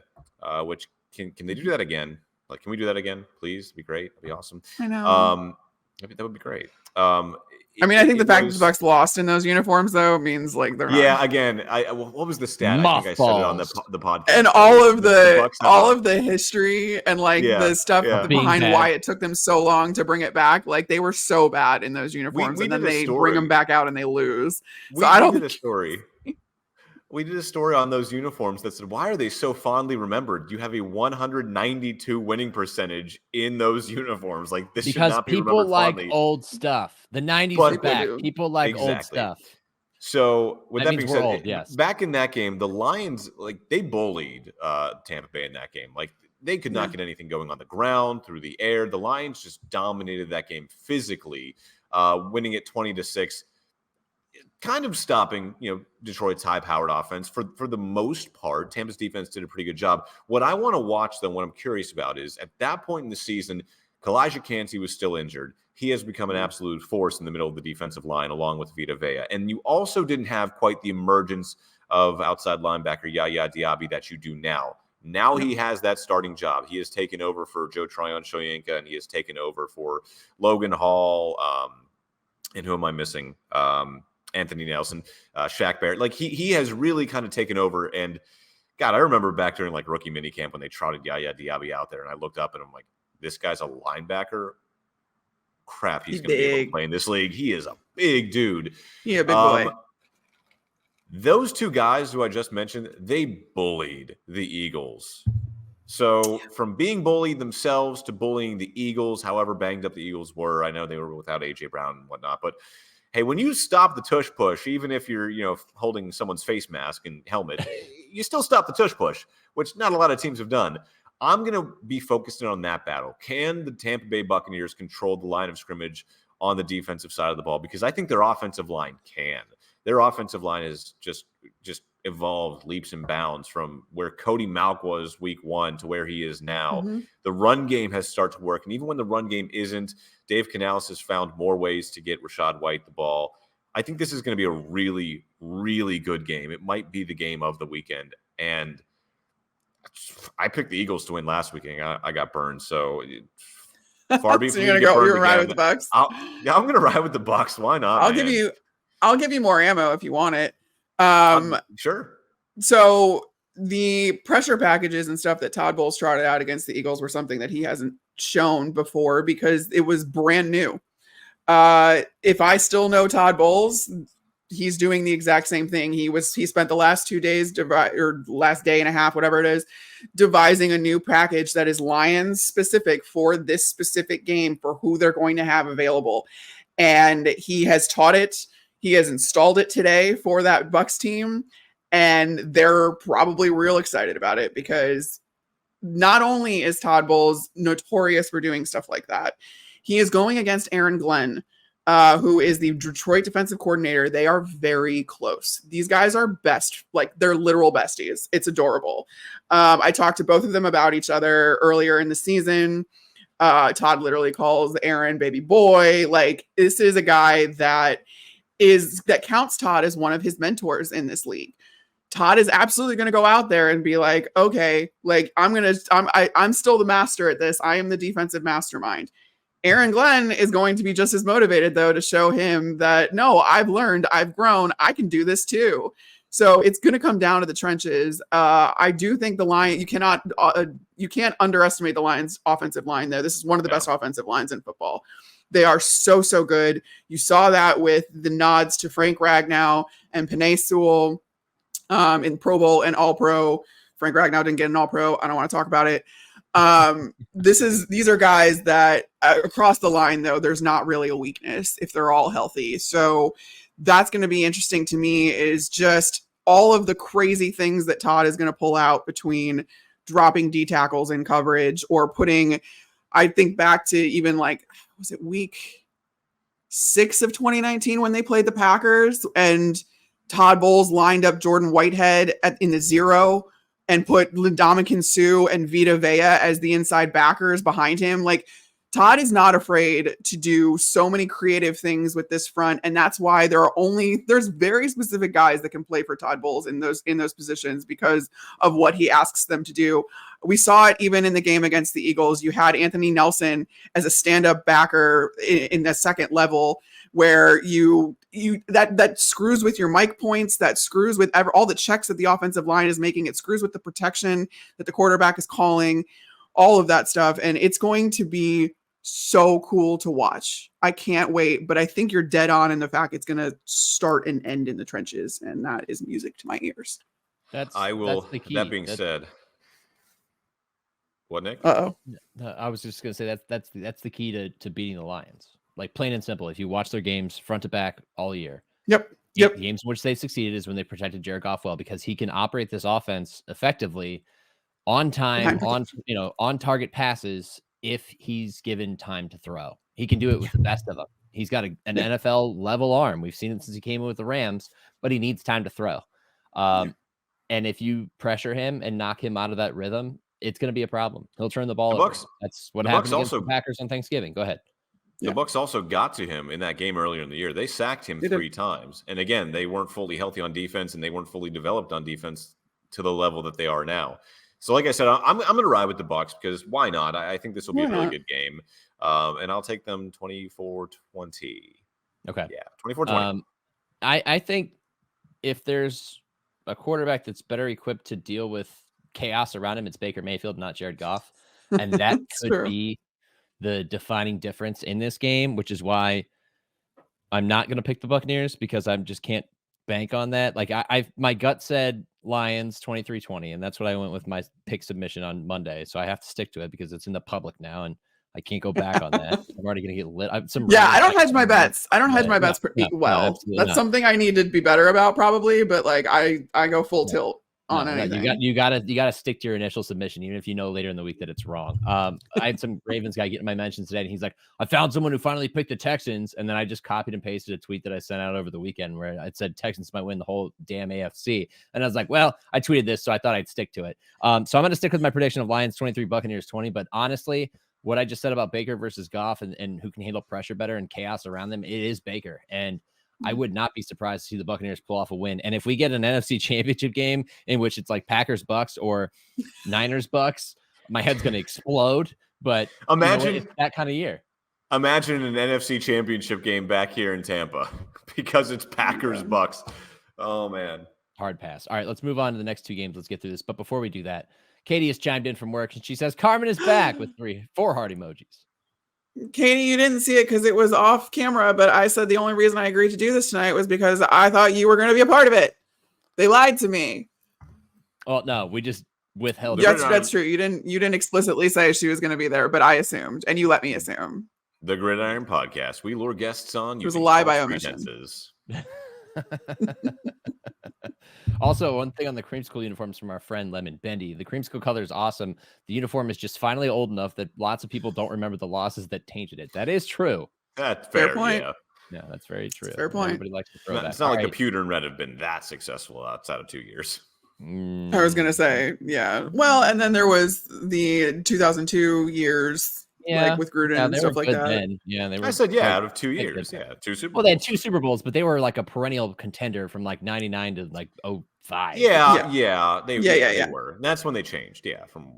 which can they do that again? Like, can we do that again, please? It'd be great. It'd be awesome. I know. That would be great. I think the fact that the Bucs lost in those uniforms, though, means like they're not. Yeah, again, what was the stat? I think I said it on the podcast. And all of the history and the stuff behind why it took them so long to bring it back. Like they were so bad in those uniforms, and then they bring them back out and they lose. So I don't. We did a story on those uniforms that said, why are they so fondly remembered? You have a 192 winning percentage in those uniforms. Like this should not be remembered fondly. People like old stuff. The 90s are back. People like old stuff. So with that being said, old, yes. Back in that game, the Lions, they bullied Tampa Bay in that game. Like they could not get anything going on the ground, through the air. The Lions just dominated that game physically, winning it 20-6. Kind of stopping, Detroit's high-powered offense for the most part. Tampa's defense did a pretty good job. What I want to watch, though, what I'm curious about is at that point in the season, Kalijah Kancey was still injured. He has become an absolute force in the middle of the defensive line, along with Vita Vea. And you also didn't have quite the emergence of outside linebacker Yaya Diaby that you do now. Now he has that starting job. He has taken over for Joe Tryon-Shoyinka, and he has taken over for Logan Hall. And who am I missing? Anthony Nelson, Shaq Barrett. Like he has really kind of taken over. And God, I remember back during like rookie minicamp when they trotted Yaya Diaby out there, and I looked up and I'm like, this guy's a linebacker. Crap, he's going to be able to play in this league. He is a big dude. Yeah, big boy. Those two guys who I just mentioned, they bullied the Eagles. So from being bullied themselves to bullying the Eagles, however banged up the Eagles were, I know they were without A.J. Brown and whatnot, but hey, when you stop the tush push, even if you're, holding someone's face mask and helmet, you still stop the tush push, which not a lot of teams have done. I'm going to be focusing on that battle. Can the Tampa Bay Buccaneers control the line of scrimmage on the defensive side of the ball? Because I think their offensive line can. Their offensive line is just evolved leaps and bounds from where Cody Malk was week one to where he is now. Mm-hmm. The run game has started to work. And even when the run game isn't, Dave Canales has found more ways to get Rachaad White the ball. I think this is going to be a really, really good game. It might be the game of the weekend. And I picked the Eagles to win last weekend. I got burned. So far be so you're going to ride with the Bucs? I'm going to ride with the Bucs. Why not? I'll give you more ammo if you want it. Sure. So the pressure packages and stuff that Todd Bowles trotted out against the Eagles were something that he hasn't shown before because it was brand new. If I still know Todd Bowles, he's doing the exact same thing. He spent the last 2 days or last day and a half, whatever it is, devising a new package that is Lions specific for this specific game for who they're going to have available. And he has taught it. He has installed it today for that Bucs team, and they're probably real excited about it because not only is Todd Bowles notorious for doing stuff like that, he is going against Aaron Glenn, who is the Detroit defensive coordinator. They are very close. These guys are best, like they're literal besties. It's adorable. I talked to both of them about each other earlier in the season. Todd literally calls Aaron baby boy. Like this is a guy that counts Todd as one of his mentors in this league. Todd is absolutely going to go out there and be like, okay, like I'm still the master at this. I am the defensive mastermind. Aaron Glenn is going to be just as motivated though to show him that no, I've learned, I've grown, I can do this too. So it's going to come down to the trenches. I do think the line, you can't underestimate the Lions offensive line though. This is one of the best offensive lines in football. They are so, so good. You saw that with the nods to Frank Ragnow and Penei Sewell in Pro Bowl and All Pro. Frank Ragnow didn't get an All Pro. I don't want to talk about it. These are guys that across the line, though, there's not really a weakness if they're all healthy. So that's going to be interesting to me, is just all of the crazy things that Todd is going to pull out between dropping D tackles in coverage or putting, I think back to even like, was it week 6 of 2019 when they played the Packers and Todd Bowles lined up Jordan Whitehead in the 0 and put Ndamukong Suh and Vita Vea as the inside backers behind him. Like, Todd is not afraid to do so many creative things with this front, and that's why there's very specific guys that can play for Todd Bowles in those positions because of what he asks them to do. We saw it even in the game against the Eagles. You had Anthony Nelson as a stand-up backer in the second level, where that screws with your mic points, that screws with all the checks that the offensive line is making. It screws with the protection that the quarterback is calling, all of that stuff, and it's going to be so cool to watch. I can't wait, but I think you're dead on in the fact it's going to start and end in the trenches, and that is music to my ears. That's the key. That being said, what, Nick? I was just going to say that's the key to beating the Lions. Like, plain and simple, if you watch their games front to back all year. Yep. The games in which they succeeded is when they protected Jared Goff well, because he can operate this offense effectively on time, on target passes if he's given time to throw. He can do it with the best of them. He's got an NFL level arm. We've seen it since he came in with the Rams, but he needs time to throw. And if you pressure him and knock him out of that rhythm, it's going to be a problem. He'll turn the ball over. That's what happened against the Packers on Thanksgiving. Go ahead. The Bucs also got to him in that game earlier in the year. They sacked him 3 times. And again, they weren't fully healthy on defense, and they weren't fully developed on defense to the level that they are now. So like I said, I'm going to ride with the Bucs because why not? I think this will be a really good game. And I'll take them 24-20. Okay. Yeah, 24-20. I think if there's a quarterback that's better equipped to deal with chaos around him, it's Baker Mayfield, not Jared Goff. And that could be the defining difference in this game, which is why I'm not going to pick the Buccaneers, because I just can't bank on that. Like, my gut said Lions 23-20, and that's what I went with my pick submission on Monday. So I have to stick to it because it's in the public now, and I can't go back on that. I'm already going to get lit. I don't hedge my bets. I don't hedge my bets well. That's something I need to be better about probably, but like I go full tilt on anything. You gotta stick to your initial submission, even if you know later in the week that it's wrong. I had some Ravens guy getting my mentions today, and he's like, I found someone who finally picked the Texans, and then I just copied and pasted a tweet that I sent out over the weekend where I said Texans might win the whole damn AFC. And I was like, well, I tweeted this, so I thought I'd stick to it. So I'm gonna stick with my prediction of Lions 23, Buccaneers 20. But honestly, what I just said about Baker versus Goff and who can handle pressure better and chaos around them, it is Baker. And I would not be surprised to see the Buccaneers pull off a win. And if we get an NFC Championship game in which it's like Packers Bucks or Niners Bucks, my head's going to explode. But imagine it's that kind of year. Imagine an NFC Championship game back here in Tampa because it's Packers Bucks. Oh man, hard pass. All right, let's move on to the next 2 games. Let's get through this. But before we do that, Katie has chimed in from work and she says Carmen is back with 4 heart emojis. Katie, you didn't see it because it was off camera, but I said the only reason I agreed to do this tonight was because I thought you were going to be a part of it. They lied to me. Oh no, we just withheld. That's true. You didn't explicitly say she was going to be there, but I assumed, and you let me assume. The Gridiron Podcast. We lure guests on. It was a lie by omission. Also, one thing on the creamsicle uniforms from our friend Lemon Bendy. The creamsicle color is awesome. The uniform is just finally old enough that lots of people don't remember the losses that tainted it. That is true. That's fair point. Yeah, that's very true. Fair point. Everybody likes to throw that. It's not like Computer and Red have been that successful outside of 2 years. I was going to say, yeah. Well, and then there was the 2002 years. Yeah, like with Gruden and stuff like that. Then. Yeah, I said, out of 2 years. Yeah, 2 Super Bowls. Well, they had 2 Super Bowls, but they were like a perennial contender from like 99 to like 05. Yeah. They were. And that's when they changed. Yeah, from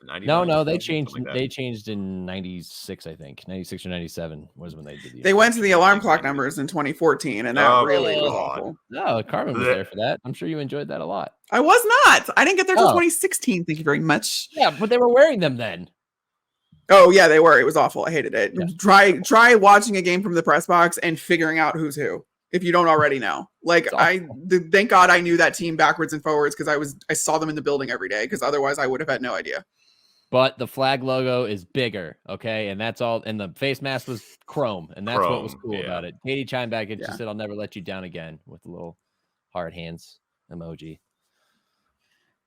99. No, they changed. Like they changed in 96, I think. 96 or 97 was when they did. They went to the alarm clock numbers in 2014, and that really was awful. No, Carmen was there for that. I'm sure you enjoyed that a lot. I was not. I didn't get there till 2016. Thank you very much. Yeah, but they were wearing them then. Oh yeah, they were. It was awful. I hated it. Yeah. Try watching a game from the press box and figuring out who's who if you don't already know. Like thank God I knew that team backwards and forwards because I saw them in the building every day because otherwise I would have had no idea. But the flag logo is bigger, okay? And that's all. And the face mask was chrome, and that's what was cool about it. Katie chimed back and she said, "I'll never let you down again," with the little hard hands emoji.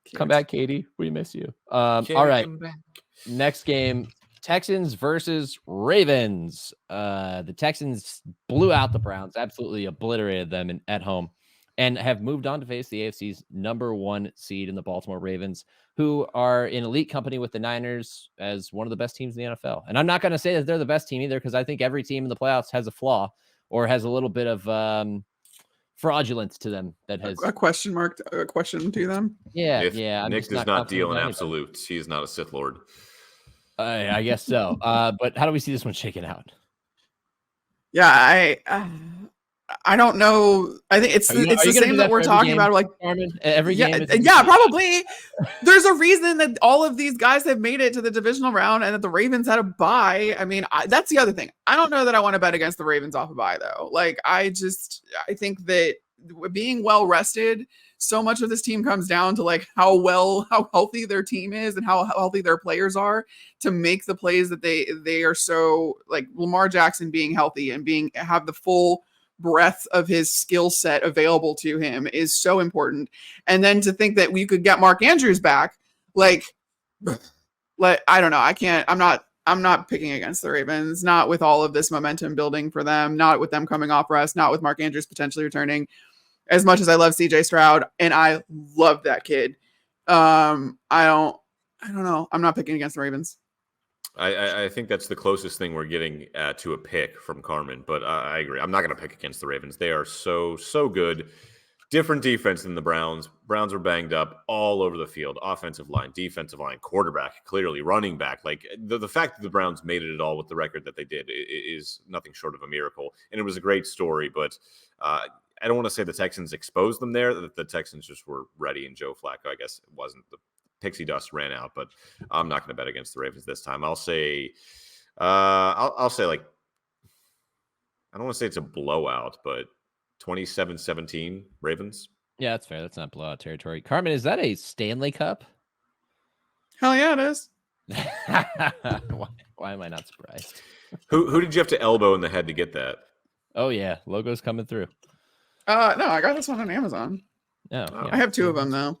Cute. Come back, Katie. We miss you. All right. Next game, Texans versus Ravens. The Texans blew out the Browns, absolutely obliterated them at home, and have moved on to face the AFC's #1 seed in the Baltimore Ravens, who are in elite company with the Niners as one of the best teams in the NFL. And I'm not going to say that they're the best team either, because I think every team in the playoffs has a flaw or has a little bit of fraudulence to them that has a question to them. Yeah. Nick does not deal in absolutes. He's not a Sith Lord. I guess so. But how do we see this one shaking out? Yeah, I don't know. I think it's the same that we're talking about. Like Carmen, every game. Yeah, probably. There's a reason that all of these guys have made it to the divisional round and that the Ravens had a bye. I mean, that's the other thing. I don't know that I want to bet against the Ravens off a bye though. Like I think that being well rested, so much of this team comes down to like how healthy their team is and how healthy their players are to make the plays that they are. So like Lamar Jackson being healthy and have the full breadth of his skill set available to him is so important. And then to think that we could get Mark Andrews back, like I don't know. I'm not picking against the Ravens, not with all of this momentum building for them, not with them coming off rest, not with Mark Andrews potentially returning. As much as I love CJ Stroud and I love that kid, I don't know. I'm not picking against the Ravens. I think that's the closest thing we're getting to a pick from Carmen, but I agree. I'm not going to pick against the Ravens. They are so good. Different defense than the Browns. Browns are banged up all over the field. Offensive line, defensive line, quarterback, clearly running back. Like the fact that the Browns made it at all with the record that they did is nothing short of a miracle. And it was a great story, but I don't want to say the Texans exposed them there. That the Texans just were ready, and Joe Flacco, I guess, it wasn't. The pixie dust ran out, but I'm not going to bet against the Ravens this time. I'll say, I'll say like, I don't want to say it's a blowout, but 27-17 Ravens. Yeah, that's fair. That's not blowout territory. Carmen, is that a Stanley Cup? Hell yeah, it is. Why am I not surprised? Who did you have to elbow in the head to get that? Oh yeah, logo's coming through. No, I got this one on Amazon. Yeah. I have 2 of them though.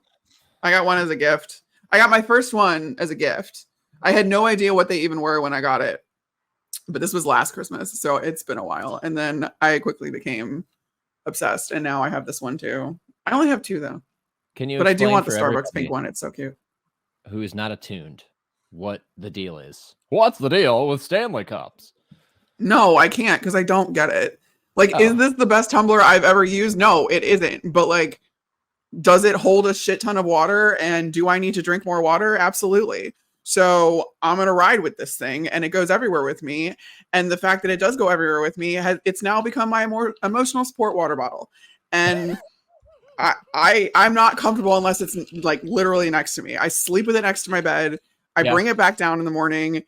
I got one as a gift. I got my first one as a gift. I had no idea what they even were when I got it, but this was last Christmas, so it's been a while. And then I quickly became obsessed, and now I have this one too. I only have 2 though. Can you? But I do want the Starbucks pink one. It's so cute. Who is not attuned? What the deal is? What's the deal with Stanley Cups? No, I can't because I don't get it. Like, Is this the best tumbler I've ever used? No, it isn't. But like, does it hold a shit ton of water? And do I need to drink more water? Absolutely. So I'm going to ride with this thing, and it goes everywhere with me. And the fact that it does go everywhere with me, it's now become my more emotional support water bottle. And I'm not comfortable unless it's like literally next to me. I sleep with it next to my bed. I bring it back down in the morning.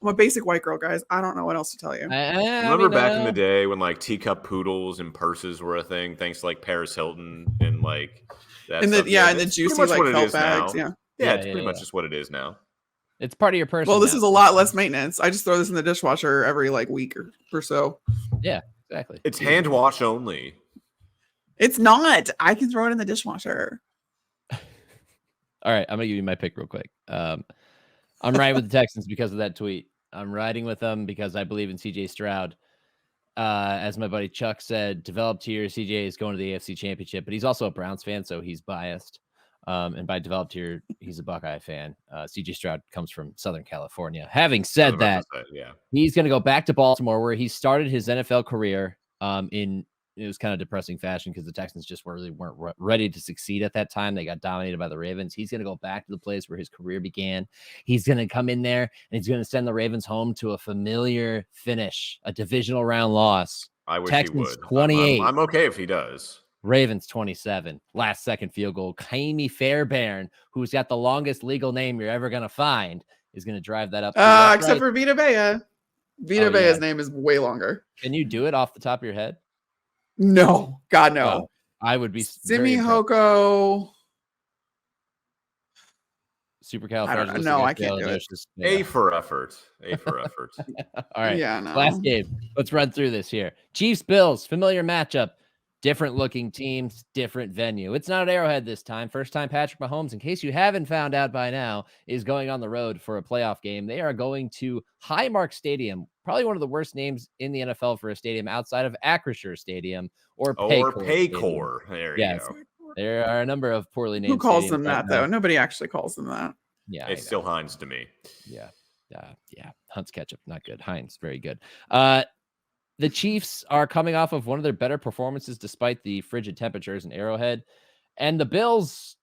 I'm a basic white girl, guys. I don't know what else to tell you. Remember back in the day when like teacup poodles and purses were a thing, thanks to like Paris Hilton and like that. And the juicy like felt bags. Yeah, it's pretty much just what it is now. It's part of your person. Well, this is a lot less maintenance. I just throw this in the dishwasher every like week or so. Yeah, exactly. It's hand wash only. It's not. I can throw it in the dishwasher. All right, I'm gonna give you my pick real quick. I'm riding with the Texans because of that tweet. I'm riding with them because I believe in CJ Stroud. As my buddy Chuck said, developed here, CJ is going to the AFC Championship, but he's also a Browns fan, so he's biased. And by developed here, he's a Buckeye fan. CJ Stroud comes from Southern California. Having said that, he's going to go back to Baltimore, where he started his NFL career it was kind of depressing fashion because the Texans just weren't ready to succeed at that time. They got dominated by the Ravens. He's going to go back to the place where his career began. He's going to come in there and he's going to send the Ravens home to a familiar finish, a divisional round loss. I wish Texans he would. 28. I'm okay if he does. Ravens 27. Last second field goal. Kaimi Fairbairn, who's got the longest legal name you're ever going to find, is going to drive that up. Left, Except for Vita Vea. Vita Vea's yeah. name is way longer. Can you do it off the top of your head? No, God, no. Oh, I would be Simi Hoko. I don't know. No, I can't do it. A for effort. A for effort. All right. Yeah, no. Last game. Let's run through this here. Chiefs, Bills, familiar matchup. Different looking teams, different venue. It's not at Arrowhead this time. First time Patrick Mahomes, in case you haven't found out by now, is going on the road for a playoff game. They are going to Highmark Stadium, probably one of the worst names in the NFL for a stadium outside of Acrisure Stadium or Paycor. There you go. There are a number of poorly named. Who calls them that, though? Nobody actually calls them that. Yeah, it's still Heinz to me. Yeah. Hunt's ketchup, not good. Heinz, very good. The Chiefs are coming off of one of their better performances despite the frigid temperatures in Arrowhead. And the Bills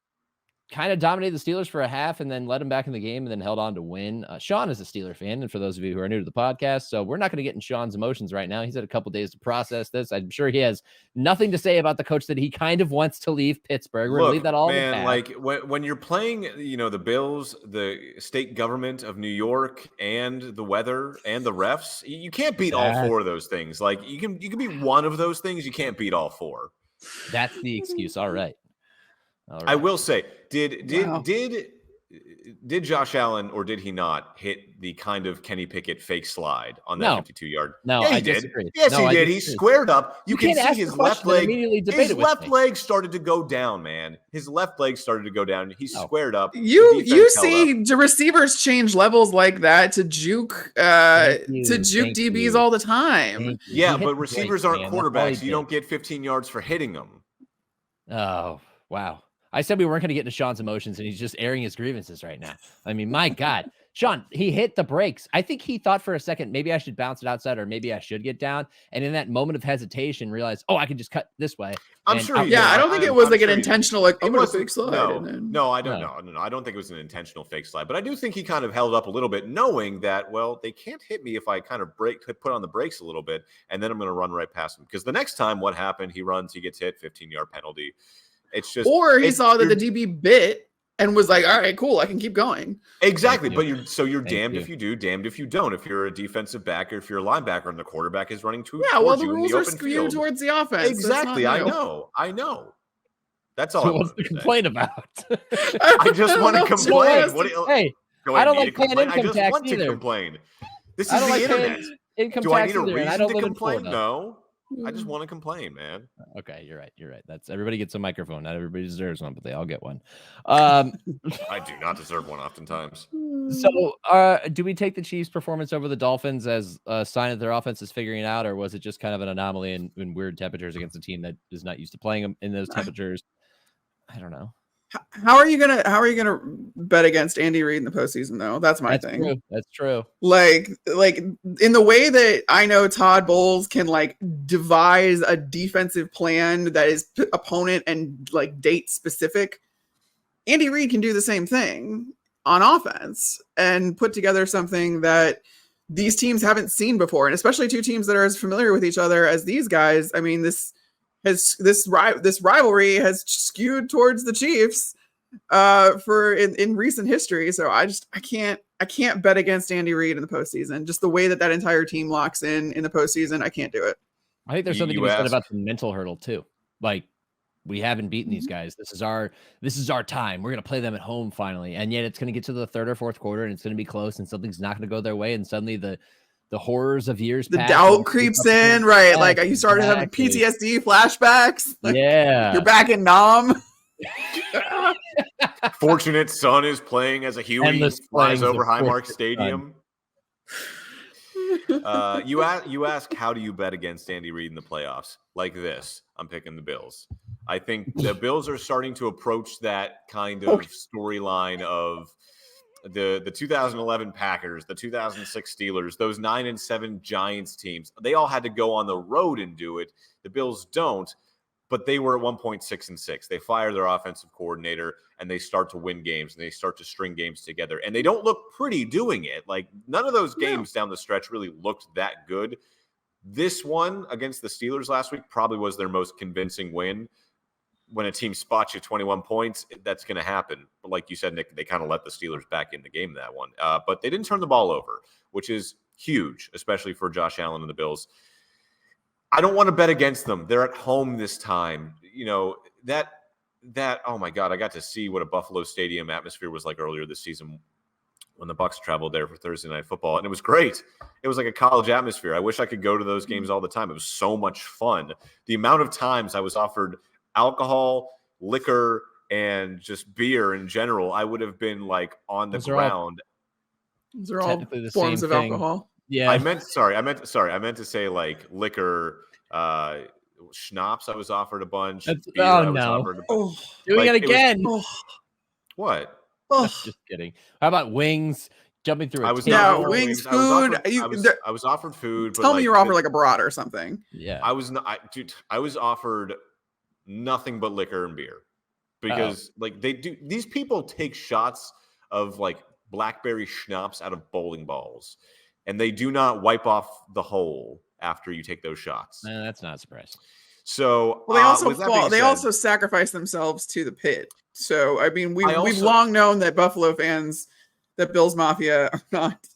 kind of dominated the Steelers for a half and then led them back in the game and then held on to win. Sean is a Steeler fan, and for those of you who are new to the podcast, so we're not going to get in Sean's emotions right now. He's had a couple days to process this. I'm sure he has nothing to say about the coach that he kind of wants to leave Pittsburgh. We're going to leave that all in the past. Like when you're playing, the Bills, the state government of New York, and the weather and the refs, you can't beat all four of those things. Like you can beat one of those things, you can't beat all four. That's the excuse. All right. I will say, did Josh Allen or did he not hit the kind of Kenny Pickett fake slide on that 52-yard? No, yeah, he did. Yes, he did. He squared up. You can see his left leg. His left leg started to go down, man. His left leg started to go down. He squared up. You see the receivers change levels like that to juke DBs all the time. Yeah, but receivers aren't quarterbacks. So you don't get 15 yards for hitting them. Oh, wow. I said we weren't going to get into Sean's emotions, and he's just airing his grievances right now. I mean, my God. Sean, he hit the brakes. I think he thought for a second, maybe I should bounce it outside or maybe I should get down. And in that moment of hesitation, realized, I can just cut this way. I'm sure. I don't think it was like an intentional, like, I'm going to fake slide. No, I don't know. No, I don't think it was an intentional fake slide. But I do think he kind of held up a little bit, knowing that, well, they can't hit me if I kind of put on the brakes a little bit, and then I'm going to run right past him. Because the next time, what happened? He runs, he gets hit, 15-yard penalty. It's just, or he saw that the DB bit and was like, all right, cool, I can keep going. Exactly. But you're damned if you do, damned if you don't. If you're a defensive back or if you're a linebacker and the quarterback is running towards the rules are skewed towards the offense. Exactly. I know. That's all I want to complain about. I just want to complain. Hey, I don't like paying income tax either. Complain. This is the internet. Do I need a reason to complain? No. I just want to complain, man. Okay, you're right. That's everybody gets a microphone. Not everybody deserves one, but they all get one. I do not deserve one oftentimes. So, do we take the Chiefs' performance over the Dolphins as a sign that their offense is figuring it out, or was it just kind of an anomaly in weird temperatures against a team that is not used to playing them in those temperatures? I don't know. How are you gonna bet against Andy Reid in the postseason though? That's my thing. True. That's true. Like in the way that I know Todd Bowles can like devise a defensive plan that is opponent and like date specific, Andy Reid can do the same thing on offense and put together something that these teams haven't seen before, and especially two teams that are as familiar with each other as these guys. I mean, this rivalry has skewed towards the Chiefs in recent history. So I can't bet against Andy Reid in the postseason. Just the way that entire team locks in the postseason, I can't do it. I think there's something to be said about the mental hurdle too. Like, we haven't beaten these guys. This is our time. We're going to play them at home finally. And yet it's going to get to the third or fourth quarter and it's going to be close and something's not going to go their way. And suddenly the horrors of years the doubt creeps in, right? Like you started having PTSD flashbacks. Like, you're back in Nam. Fortunate son is playing as a Huey, flies over Highmark Stadium. You ask, how do you bet against Andy Reid in the playoffs? Like this, I'm picking the Bills. I think the Bills are starting to approach that kind of storyline of the 2011 Packers, the 2006 Steelers, those 9-7 Giants teams. They all had to go on the road and do it. The Bills don't, but they were at 1.6-6. They fire their offensive coordinator and they start to win games and they start to string games together. And they don't look pretty doing it. Like none of those games down the stretch really looked that good. This one against the Steelers last week probably was their most convincing win. when a team spots you 21 points, that's going to happen. But like you said, Nick, they kind of let the Steelers back in the game that one. But they didn't turn the ball over, which is huge, especially for Josh Allen and the Bills. I don't want to bet against them. They're at home this time. You know, that oh my God, I got to see what a Buffalo Stadium atmosphere was like earlier this season when the Bucs traveled there for Thursday Night Football, and it was great. It was like a college atmosphere. I wish I could go to those games all the time. It was so much fun. The amount of times I was offered alcohol, liquor, and just beer in general, I would have been like on the ground. Those are all forms of alcohol. Yeah, I meant to say like liquor, schnapps. I was offered a bunch. Beer, oh no! Doing it again. What? Just kidding. How about wings? Jumping through. Wings, food. I was offered food. Tell me you were offered like a brat or something. Yeah, I was not. I was offered nothing but liquor and beer because like they do. These people take shots of like blackberry schnapps out of bowling balls, and they do not wipe off the hole after you take those shots. That's not a surprise. So they also sacrifice themselves to the pit. So I mean, we've long known that Buffalo fans, that Bills Mafia are not.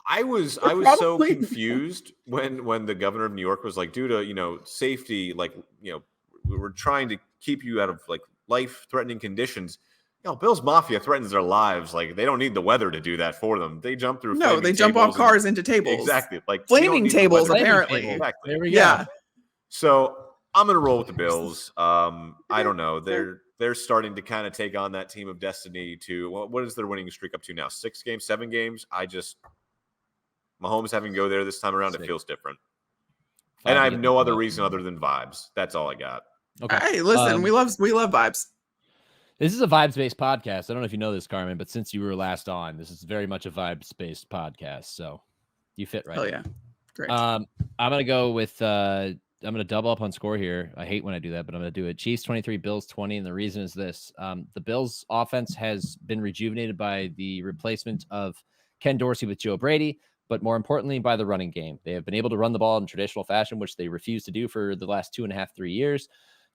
I was so confused when the governor of New York was like, due to safety, like we were trying to keep you out of like life-threatening conditions. Bills Mafia threatens their lives. Like they don't need the weather to do that for them. They jump through. No, they jump off cars into tables. Exactly, like flaming tables. Apparently, exactly. There we go. Yeah. So I'm gonna roll with the Bills. I don't know. They're starting to kind of take on that team of destiny. What is their winning streak up to now? 6 games, 7 games. Mahomes having to go there this time around. 6. It feels different. And I have no other reason other than vibes. That's all I got. Okay. Hey, listen, we love vibes. This is a vibes-based podcast. I don't know if you know this, Carmen, but since you were last on, this is very much a vibes-based podcast. So you fit right. Oh yeah, great. I'm gonna go with. I'm gonna double up on score here. I hate when I do that, but I'm gonna do it. Chiefs 23, Bills 20, and the reason is this: the Bills' offense has been rejuvenated by the replacement of Ken Dorsey with Joe Brady, but more importantly, by the running game. They have been able to run the ball in traditional fashion, which they refused to do for the last 2.5, 3 years.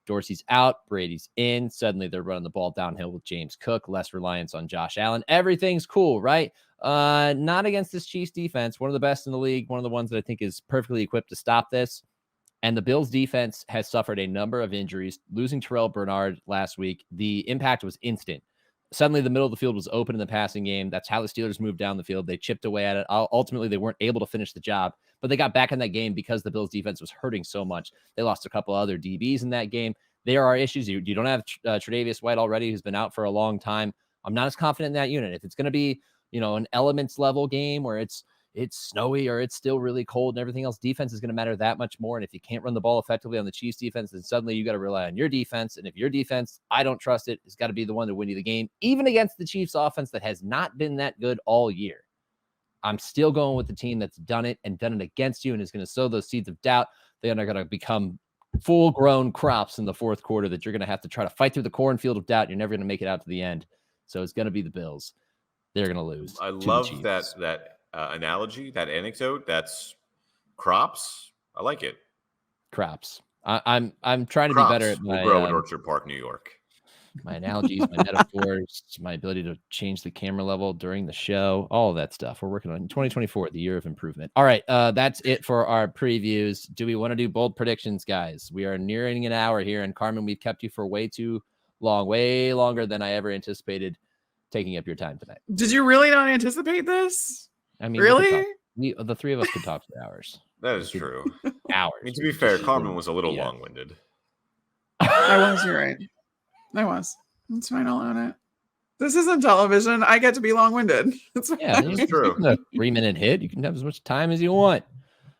Dorsey's out, Brady's in. Suddenly they're running the ball downhill with James Cook, less reliance on Josh Allen. Everything's cool, right? Not against this Chiefs defense, one of the best in the league, one of the ones that I think is perfectly equipped to stop this. And the Bills defense has suffered a number of injuries. Losing Terrell Bernard last week, the impact was instant. Suddenly the middle of the field was open in the passing game. That's how the Steelers moved down the field. They chipped away at it. Ultimately, they weren't able to finish the job, but they got back in that game because the Bills defense was hurting so much. They lost a couple other DBs in that game. There are issues. You don't have Tre'Davious White already, who's been out for a long time. I'm not as confident in that unit. If it's going to be, an elements level game where it's snowy or it's still really cold and everything else, defense is going to matter that much more. And if you can't run the ball effectively on the Chiefs defense, then suddenly you got to rely on your defense. And if your defense, I don't trust it, it's got to be the one to win you the game, even against the Chiefs offense that has not been that good all year. I'm still going with the team that's done it and done it against you and is going to sow those seeds of doubt. They are going to become full-grown crops in the fourth quarter that you're going to have to try to fight through the cornfield of doubt. You're never going to make it out to the end. So it's going to be the Bills. They're going to lose. I love that analogy, that anecdote. That's crops. I like it. Crops. I'm trying to crops be better at my will grow in Orchard Park, New York. My analogies, my metaphors, my ability to change the camera level during the show, all of that stuff. We're working on 2024, the year of improvement. All right, that's it for our previews. Do we want to do bold predictions, guys? We are nearing an hour here, and Carmen, we've kept you for way too long, way longer than I ever anticipated taking up your time tonight. Did you really not anticipate this? I mean, really? The three of us could talk for hours. That is true. Hours. I mean, to be fair, Carmen was a little long-winded. I was, you're right. I was. That's fine. I'll own it. This isn't television. I get to be long-winded. That's yeah, it's true. A 3-minute hit. You can have as much time as you want.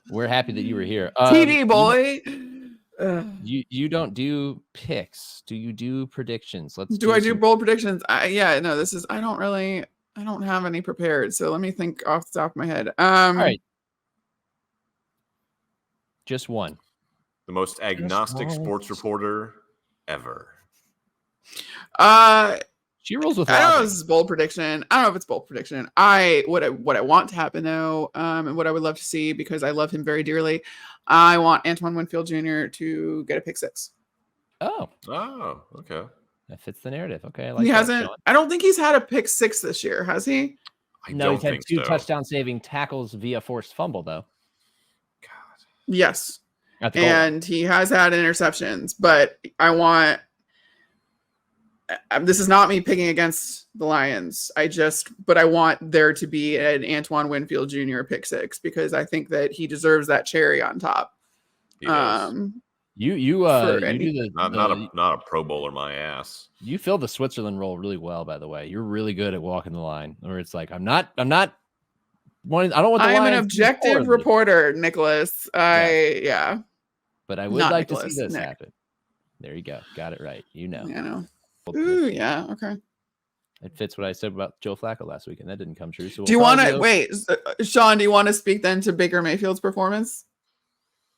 We're happy that you were here. TV boy. You don't do picks. Do you do predictions? I do bold predictions? I don't have any prepared. So let me think off the top of my head. All right. Just one. The most agnostic sports reporter ever. She rolls with. I don't know if this is bold prediction. I don't know if it's bold prediction. What I want to happen though, and what I would love to see, because I love him very dearly. I want Antoine Winfield Jr. to get a pick 6. Oh, okay. that fits the narrative. Okay, I like He that, hasn't. Sean. I don't think he's had a pick 6 this year, has he? I No, don't he's had think 2 so. touchdown-saving tackles via forced fumble, though. God. Yes. At the goal line. And he has had interceptions, but I want. This is not me picking against the Lions. But I want there to be an Antoine Winfield Jr. pick 6 because I think that he deserves that cherry on top. He does. You do the not a Pro Bowler, my ass. You fill the Switzerland role really well, by the way. You're really good at walking the line, where it's like, I don't want the I am an Lions to objective score this. reporter, Nicholas. Yeah. But I would Not like Nicholas, to see this Nick. happen. There you go. Got it right. You know. I know. Ooh, yeah. Okay. It fits what I said about Joe Flacco last week, and that didn't come true. So Do you want to wait, Sean? Do you want to speak then to Baker Mayfield's performance?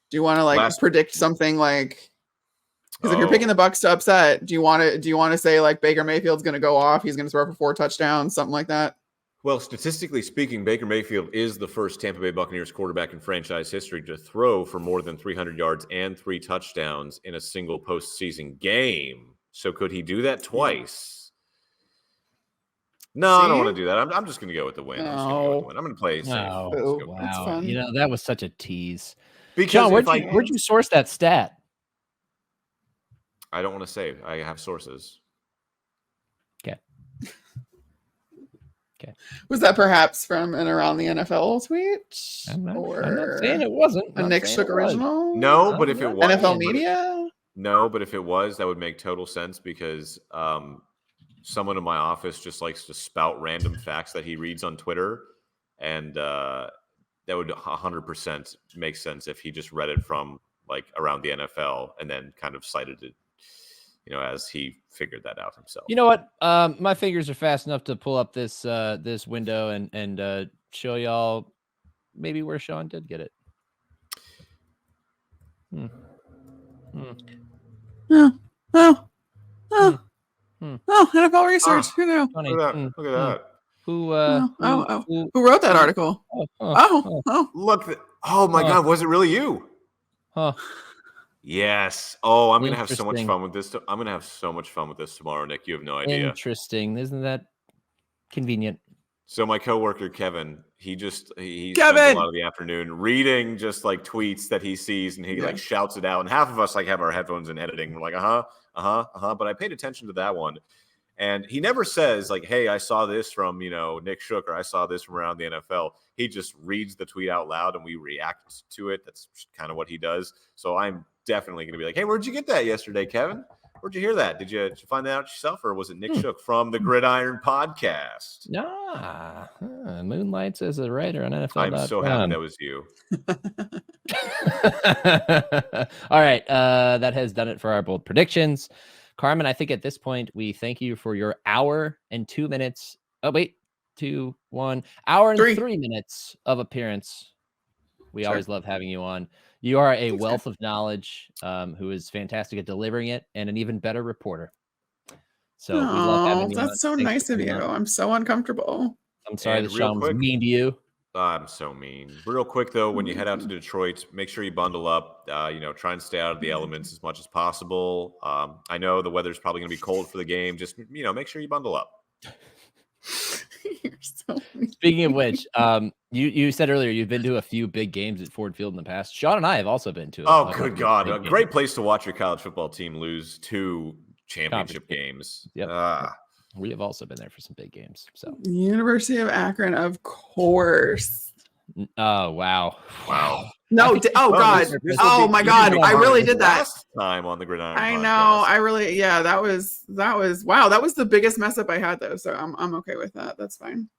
Do you want to predict something like? Because if you're picking the Bucs to upset, do you want to say like Baker Mayfield's going to go off? He's going to throw for 4 touchdowns, something like that. Well, statistically speaking, Baker Mayfield is the first Tampa Bay Buccaneers quarterback in franchise history to throw for more than 300 yards and 3 touchdowns in a single postseason game. So could he do that twice? No, I don't want to do that. I'm just going to go with the win. I'm going to play safe. Oh, wow. You know, that was such a tease. Because John, where'd you source that stat? I don't want to say. I have sources. Okay. Was that perhaps from and around the NFL tweet? I'm not saying it wasn't. A Nick Shook original? No, but if it was NFL media? No, but if it was, that would make total sense because someone in my office just likes to spout random facts that he reads on Twitter, and that would 100% make sense if he just read it from like around the NFL and then kind of cited it, as he figured that out himself. You know what? My fingers are fast enough to pull up this window and show y'all maybe where Sean did get it. NFL research. Who knew? Look at that. Who wrote that article? Oh my God, was it really you? Huh. Yes. Oh, I'm gonna have so much fun with this. I'm gonna have so much fun with this tomorrow, Nick. You have no idea. Interesting. Isn't that convenient? So my coworker Kevin, he spends a lot of the afternoon reading just like tweets that he sees, and he like shouts it out. And half of us like have our headphones and editing. We're like, But I paid attention to that one, and he never says like, "Hey, I saw this from Nick Shook," or "I saw this from around the NFL." He just reads the tweet out loud, and we react to it. That's kind of what he does. So I'm definitely going to be like, "Hey, where'd you get that yesterday, Kevin? Where'd you hear that? Did you find that out yourself, or was it Nick Shook from the Gridiron Podcast?" Moonlights as a writer on NFL. I'm so happy that was you. All right, that has done it for our bold predictions. Carmen, I think at this point we thank you for your hour and 2 minutes. Oh wait, 2, 1 hour and 3 minutes of appearance. We always love having you on. You are a wealth of knowledge, who is fantastic at delivering it, and an even better reporter. So we love having you. That's so nice of you. I'm so uncomfortable. I'm sorry that Sean was mean to you. I'm so mean. Real quick though, when you head out to Detroit, make sure you bundle up. Try and stay out of the elements as much as possible. I know the weather's probably going to be cold for the game. Just make sure you bundle up. You're so mean. Speaking of which, you said earlier you've been to a few big games at Ford Field in the past. Sean and I have also been to. Oh, good God! A great place to watch your college football team lose 2 championship games. Yep. We have also been there for some big games. So University of Akron, of course. Oh wow! No! God! Oh my God! I really did that last time on the Gridiron. I know. I really. Yeah. That was. Wow. That was the biggest mess up I had though. So I'm okay with that. That's fine.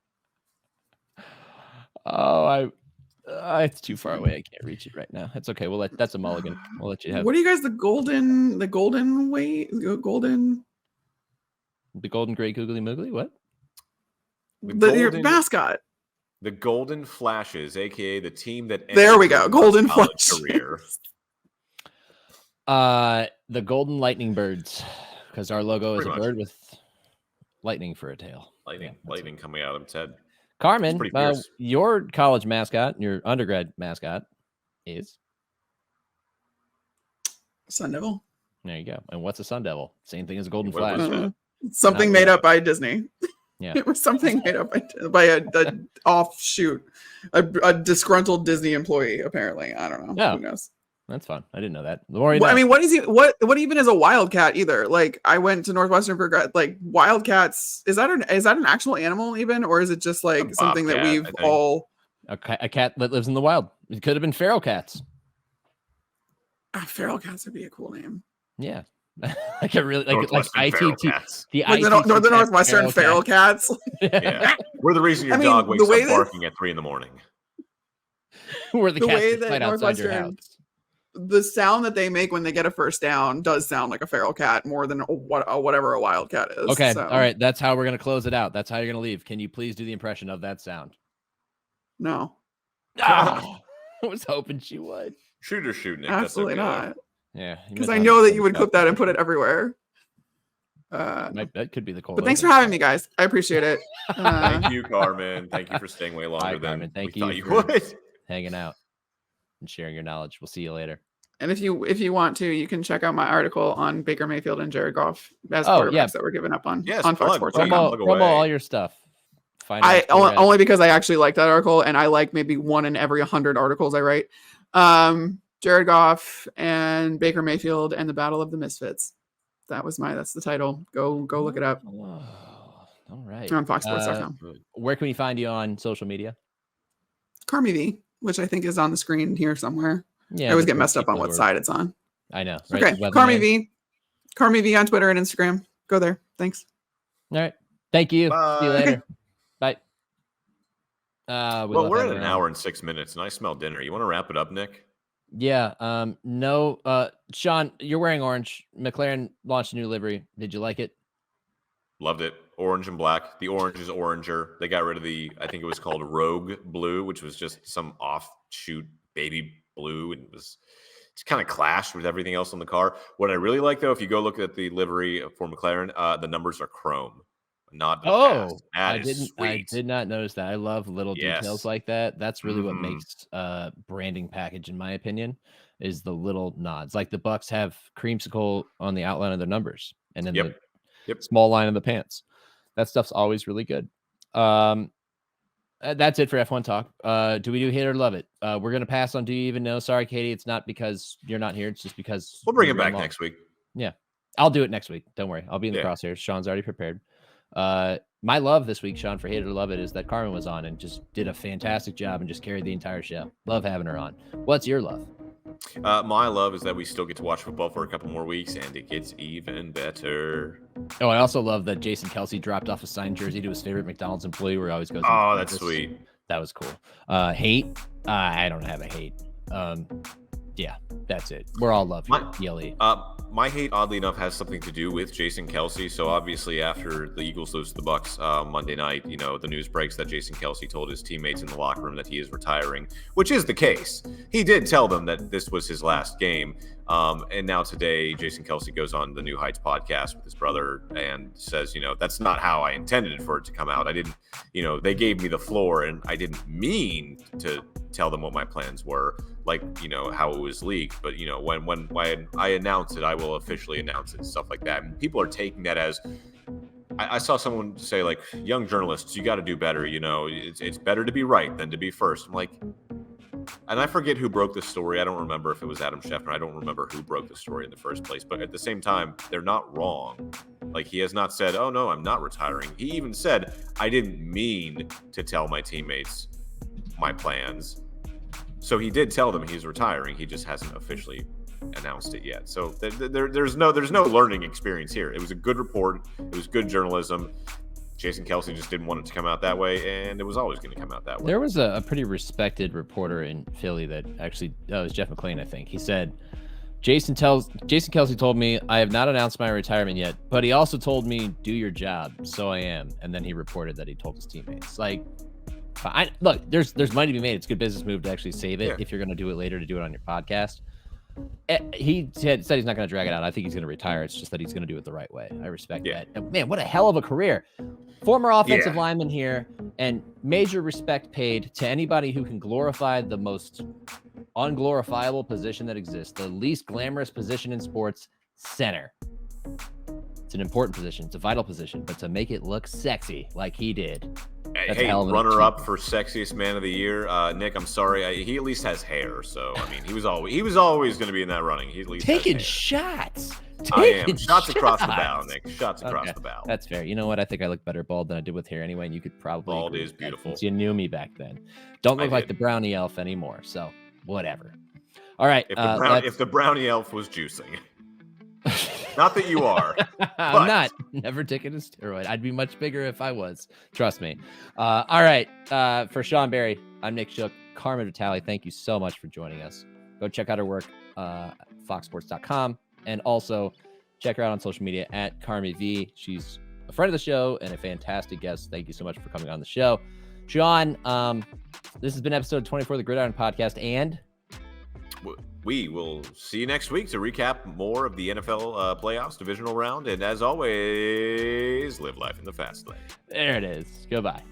Oh, it's too far away. I can't reach it right now. That's okay. That's a mulligan. We'll let you have. What do you guys? The golden great googly moogly. What? Your mascot. The Golden Flashes, aka the team that. There we go. Golden Flashes. Career. The Golden Lightning Birds, because our logo is a bird with lightning for a tail. Lightning coming out of its head. Carmen, your college mascot, your undergrad mascot, is Sun Devil. There you go. And what's a Sun Devil? Same thing as a Golden Well, Flash. Something made up by Disney. Yeah. It was something made up by a offshoot, a disgruntled Disney employee. Apparently, I don't know. Yeah. Who knows? That's fun. I didn't know that. The more you I know. mean, what even is a wildcat either? Like, I went to Northwestern for like wildcats. Is that an actual animal even, or is it just like something that bobcat, we've I think. all? a cat that lives in the wild. It could have been feral cats. Feral cats would be a cool name. Yeah. Like a really like Northwestern feral ITT. cats. The Like the ITT Northwestern feral cats. Yeah. We're the reason your I mean, dog wakes the way up that- barking at 3 a.m. Where the The cats way just that fight outside your Northwestern- house. The sound that they make when they get a first down does sound like a feral cat more than whatever a wildcat is. Okay. so, All right. That's how we're going to close it out. That's how you're going to leave. Can you please do the impression of that sound? No, I was hoping she would. Shoot or shoot, Nick. absolutely That's okay. not. Yeah. Because I know that you would clip that and put it everywhere. That could be the cold. But thanks for having me, guys. I appreciate it. Thank you, Carmen. Thank you for staying way longer than Carmen. Thank we you thought you for- would. hanging out and sharing your knowledge. We'll see you later. And if you want to, you can check out my article on Baker Mayfield and Jared Goff as Oh, quarterbacks yeah. that were given up on Yes, on Fox plug, Sports. plug. Right now. Plug Promo away. all your stuff. Find I out where you're at. only because I actually like that article, and I like maybe one in every 100 articles I write. Jared Goff and Baker Mayfield and the Battle of the Misfits. That's the title. Go look it up Oh, all right. on foxsports.com. Where can we find you on social media? Carmi V, which I think is on the screen here somewhere. Yeah. I always the get messed up on people what who are- side it's on. I know. Right? Okay, Carmi V on Twitter and Instagram. Go there. Thanks. All right. Thank you. See you Bye. later. Bye. Well, we're at an hour and 6 minutes, and I smell dinner. You want to wrap it up, Nick? Yeah. No. Sean, you're wearing orange. McLaren launched a new livery. Did you like it? Loved it. Orange and black. The orange is oranger. They got rid of I think it was called Rogue Blue, which was just some offshoot baby blue, and it's kind of clashed with everything else on the car. What I really like, though, if you go look at the livery for McLaren, the numbers are chrome, not the past. That is I sweet. did not notice that. I love little details Yes. like that. That's really what Mhm. makes branding package, in my opinion, is the little nods. Like the Bucks have creamsicle on the outline of their numbers, and then Yep. the small line of the pants. That stuff's always really good. That's it for F1 talk. Do we do hate or love it? We're gonna pass on. Do you even know? Sorry, Katie. It's not because you're not here. It's just because We'll bring we it back ran long. next week. I'll do it next week. Don't worry. I'll be in the Yeah. crosshairs. Sean's already prepared. My love this week, Sean, for hate or love it, is that Carmen was on and just did a fantastic job and just carried the entire show. Love having her on. What's your love? My love is that we still get to watch football for a couple more weeks, and it gets even better. Oh, I also love that Jason Kelsey dropped off a signed jersey to his favorite McDonald's employee where he always goes. Oh, that's sweet. That was cool. Hate? I don't have a hate. Yeah, that's it. We're all love here. ELE. My hate, oddly enough, has something to do with Jason Kelsey. So obviously, after the Eagles lose to the Bucks Monday night, the news breaks that Jason Kelsey told his teammates in the locker room that he is retiring, which is the case. He did tell them that this was his last game. And now today, Jason Kelsey goes on the New Heights podcast with his brother and says, that's not how I intended for it to come out. I didn't, they gave me the floor and I didn't mean to tell them what my plans were, like, how it was leaked. But, when I announce it, I will officially announce it and stuff like that. And people are taking that as, I saw someone say, like, young journalists, you got to do better. It's better to be right than to be first. I'm like, and I forget who broke this story. I don't remember if it was Adam Schefter. I don't remember who broke the story in the first place. But at the same time, they're not wrong. Like, he has not said, oh, no, I'm not retiring. He even said, I didn't mean to tell my teammates my plans. So he did tell them he's retiring. He just hasn't officially announced it yet. So there's no learning experience here. It was a good report. It was good journalism. Jason Kelsey just didn't want it to come out that way, and it was always going to come out that way. There was a pretty respected reporter in Philly that actually, it was Jeff McLean, I think. He said, Jason Kelsey told me I have not announced my retirement yet, but he also told me do your job, so I am. And then he reported that he told his teammates. Like, look, there's money to be made. It's a good business move to actually save it if you're going to do it later, to do it on your podcast. He said he's not going to drag it out. I think he's going to retire. It's just that he's going to do it the right way. I respect that. And man, what a hell of a career. Former offensive lineman here, and major respect paid to anybody who can glorify the most unglorifiable position that exists, the least glamorous position in sports, center. It's an important position. It's a vital position, but to make it look sexy like he did. Hey, runner-up for sexiest man of the year, Nick. I'm sorry, he at least has hair. So I mean, he was always going to be in that running. He at least taking shots. I am shots across the bow, Nick. Shots across the bow. That's fair. You know what? I think I look better bald than I did with hair anyway. And you could probably bald is beautiful. Since you knew me back then. Don't look like the brownie elf anymore. So whatever. All right. If the brownie elf was juicing. Not that you are. I'm not. Never taking a steroid. I'd be much bigger if I was. Trust me. All right. For Sean Barie, I'm Nick Shook. Carmen Vitali, thank you so much for joining us. Go check out her work, foxsports.com. And also check her out on social media at Carmen V. She's a friend of the show and a fantastic guest. Thank you so much for coming on the show. Sean, this has been episode 24 of the Gridiron Podcast, and we will see you next week to recap more of the NFL playoffs, divisional round. And as always, live life in the fast lane. There it is. Goodbye.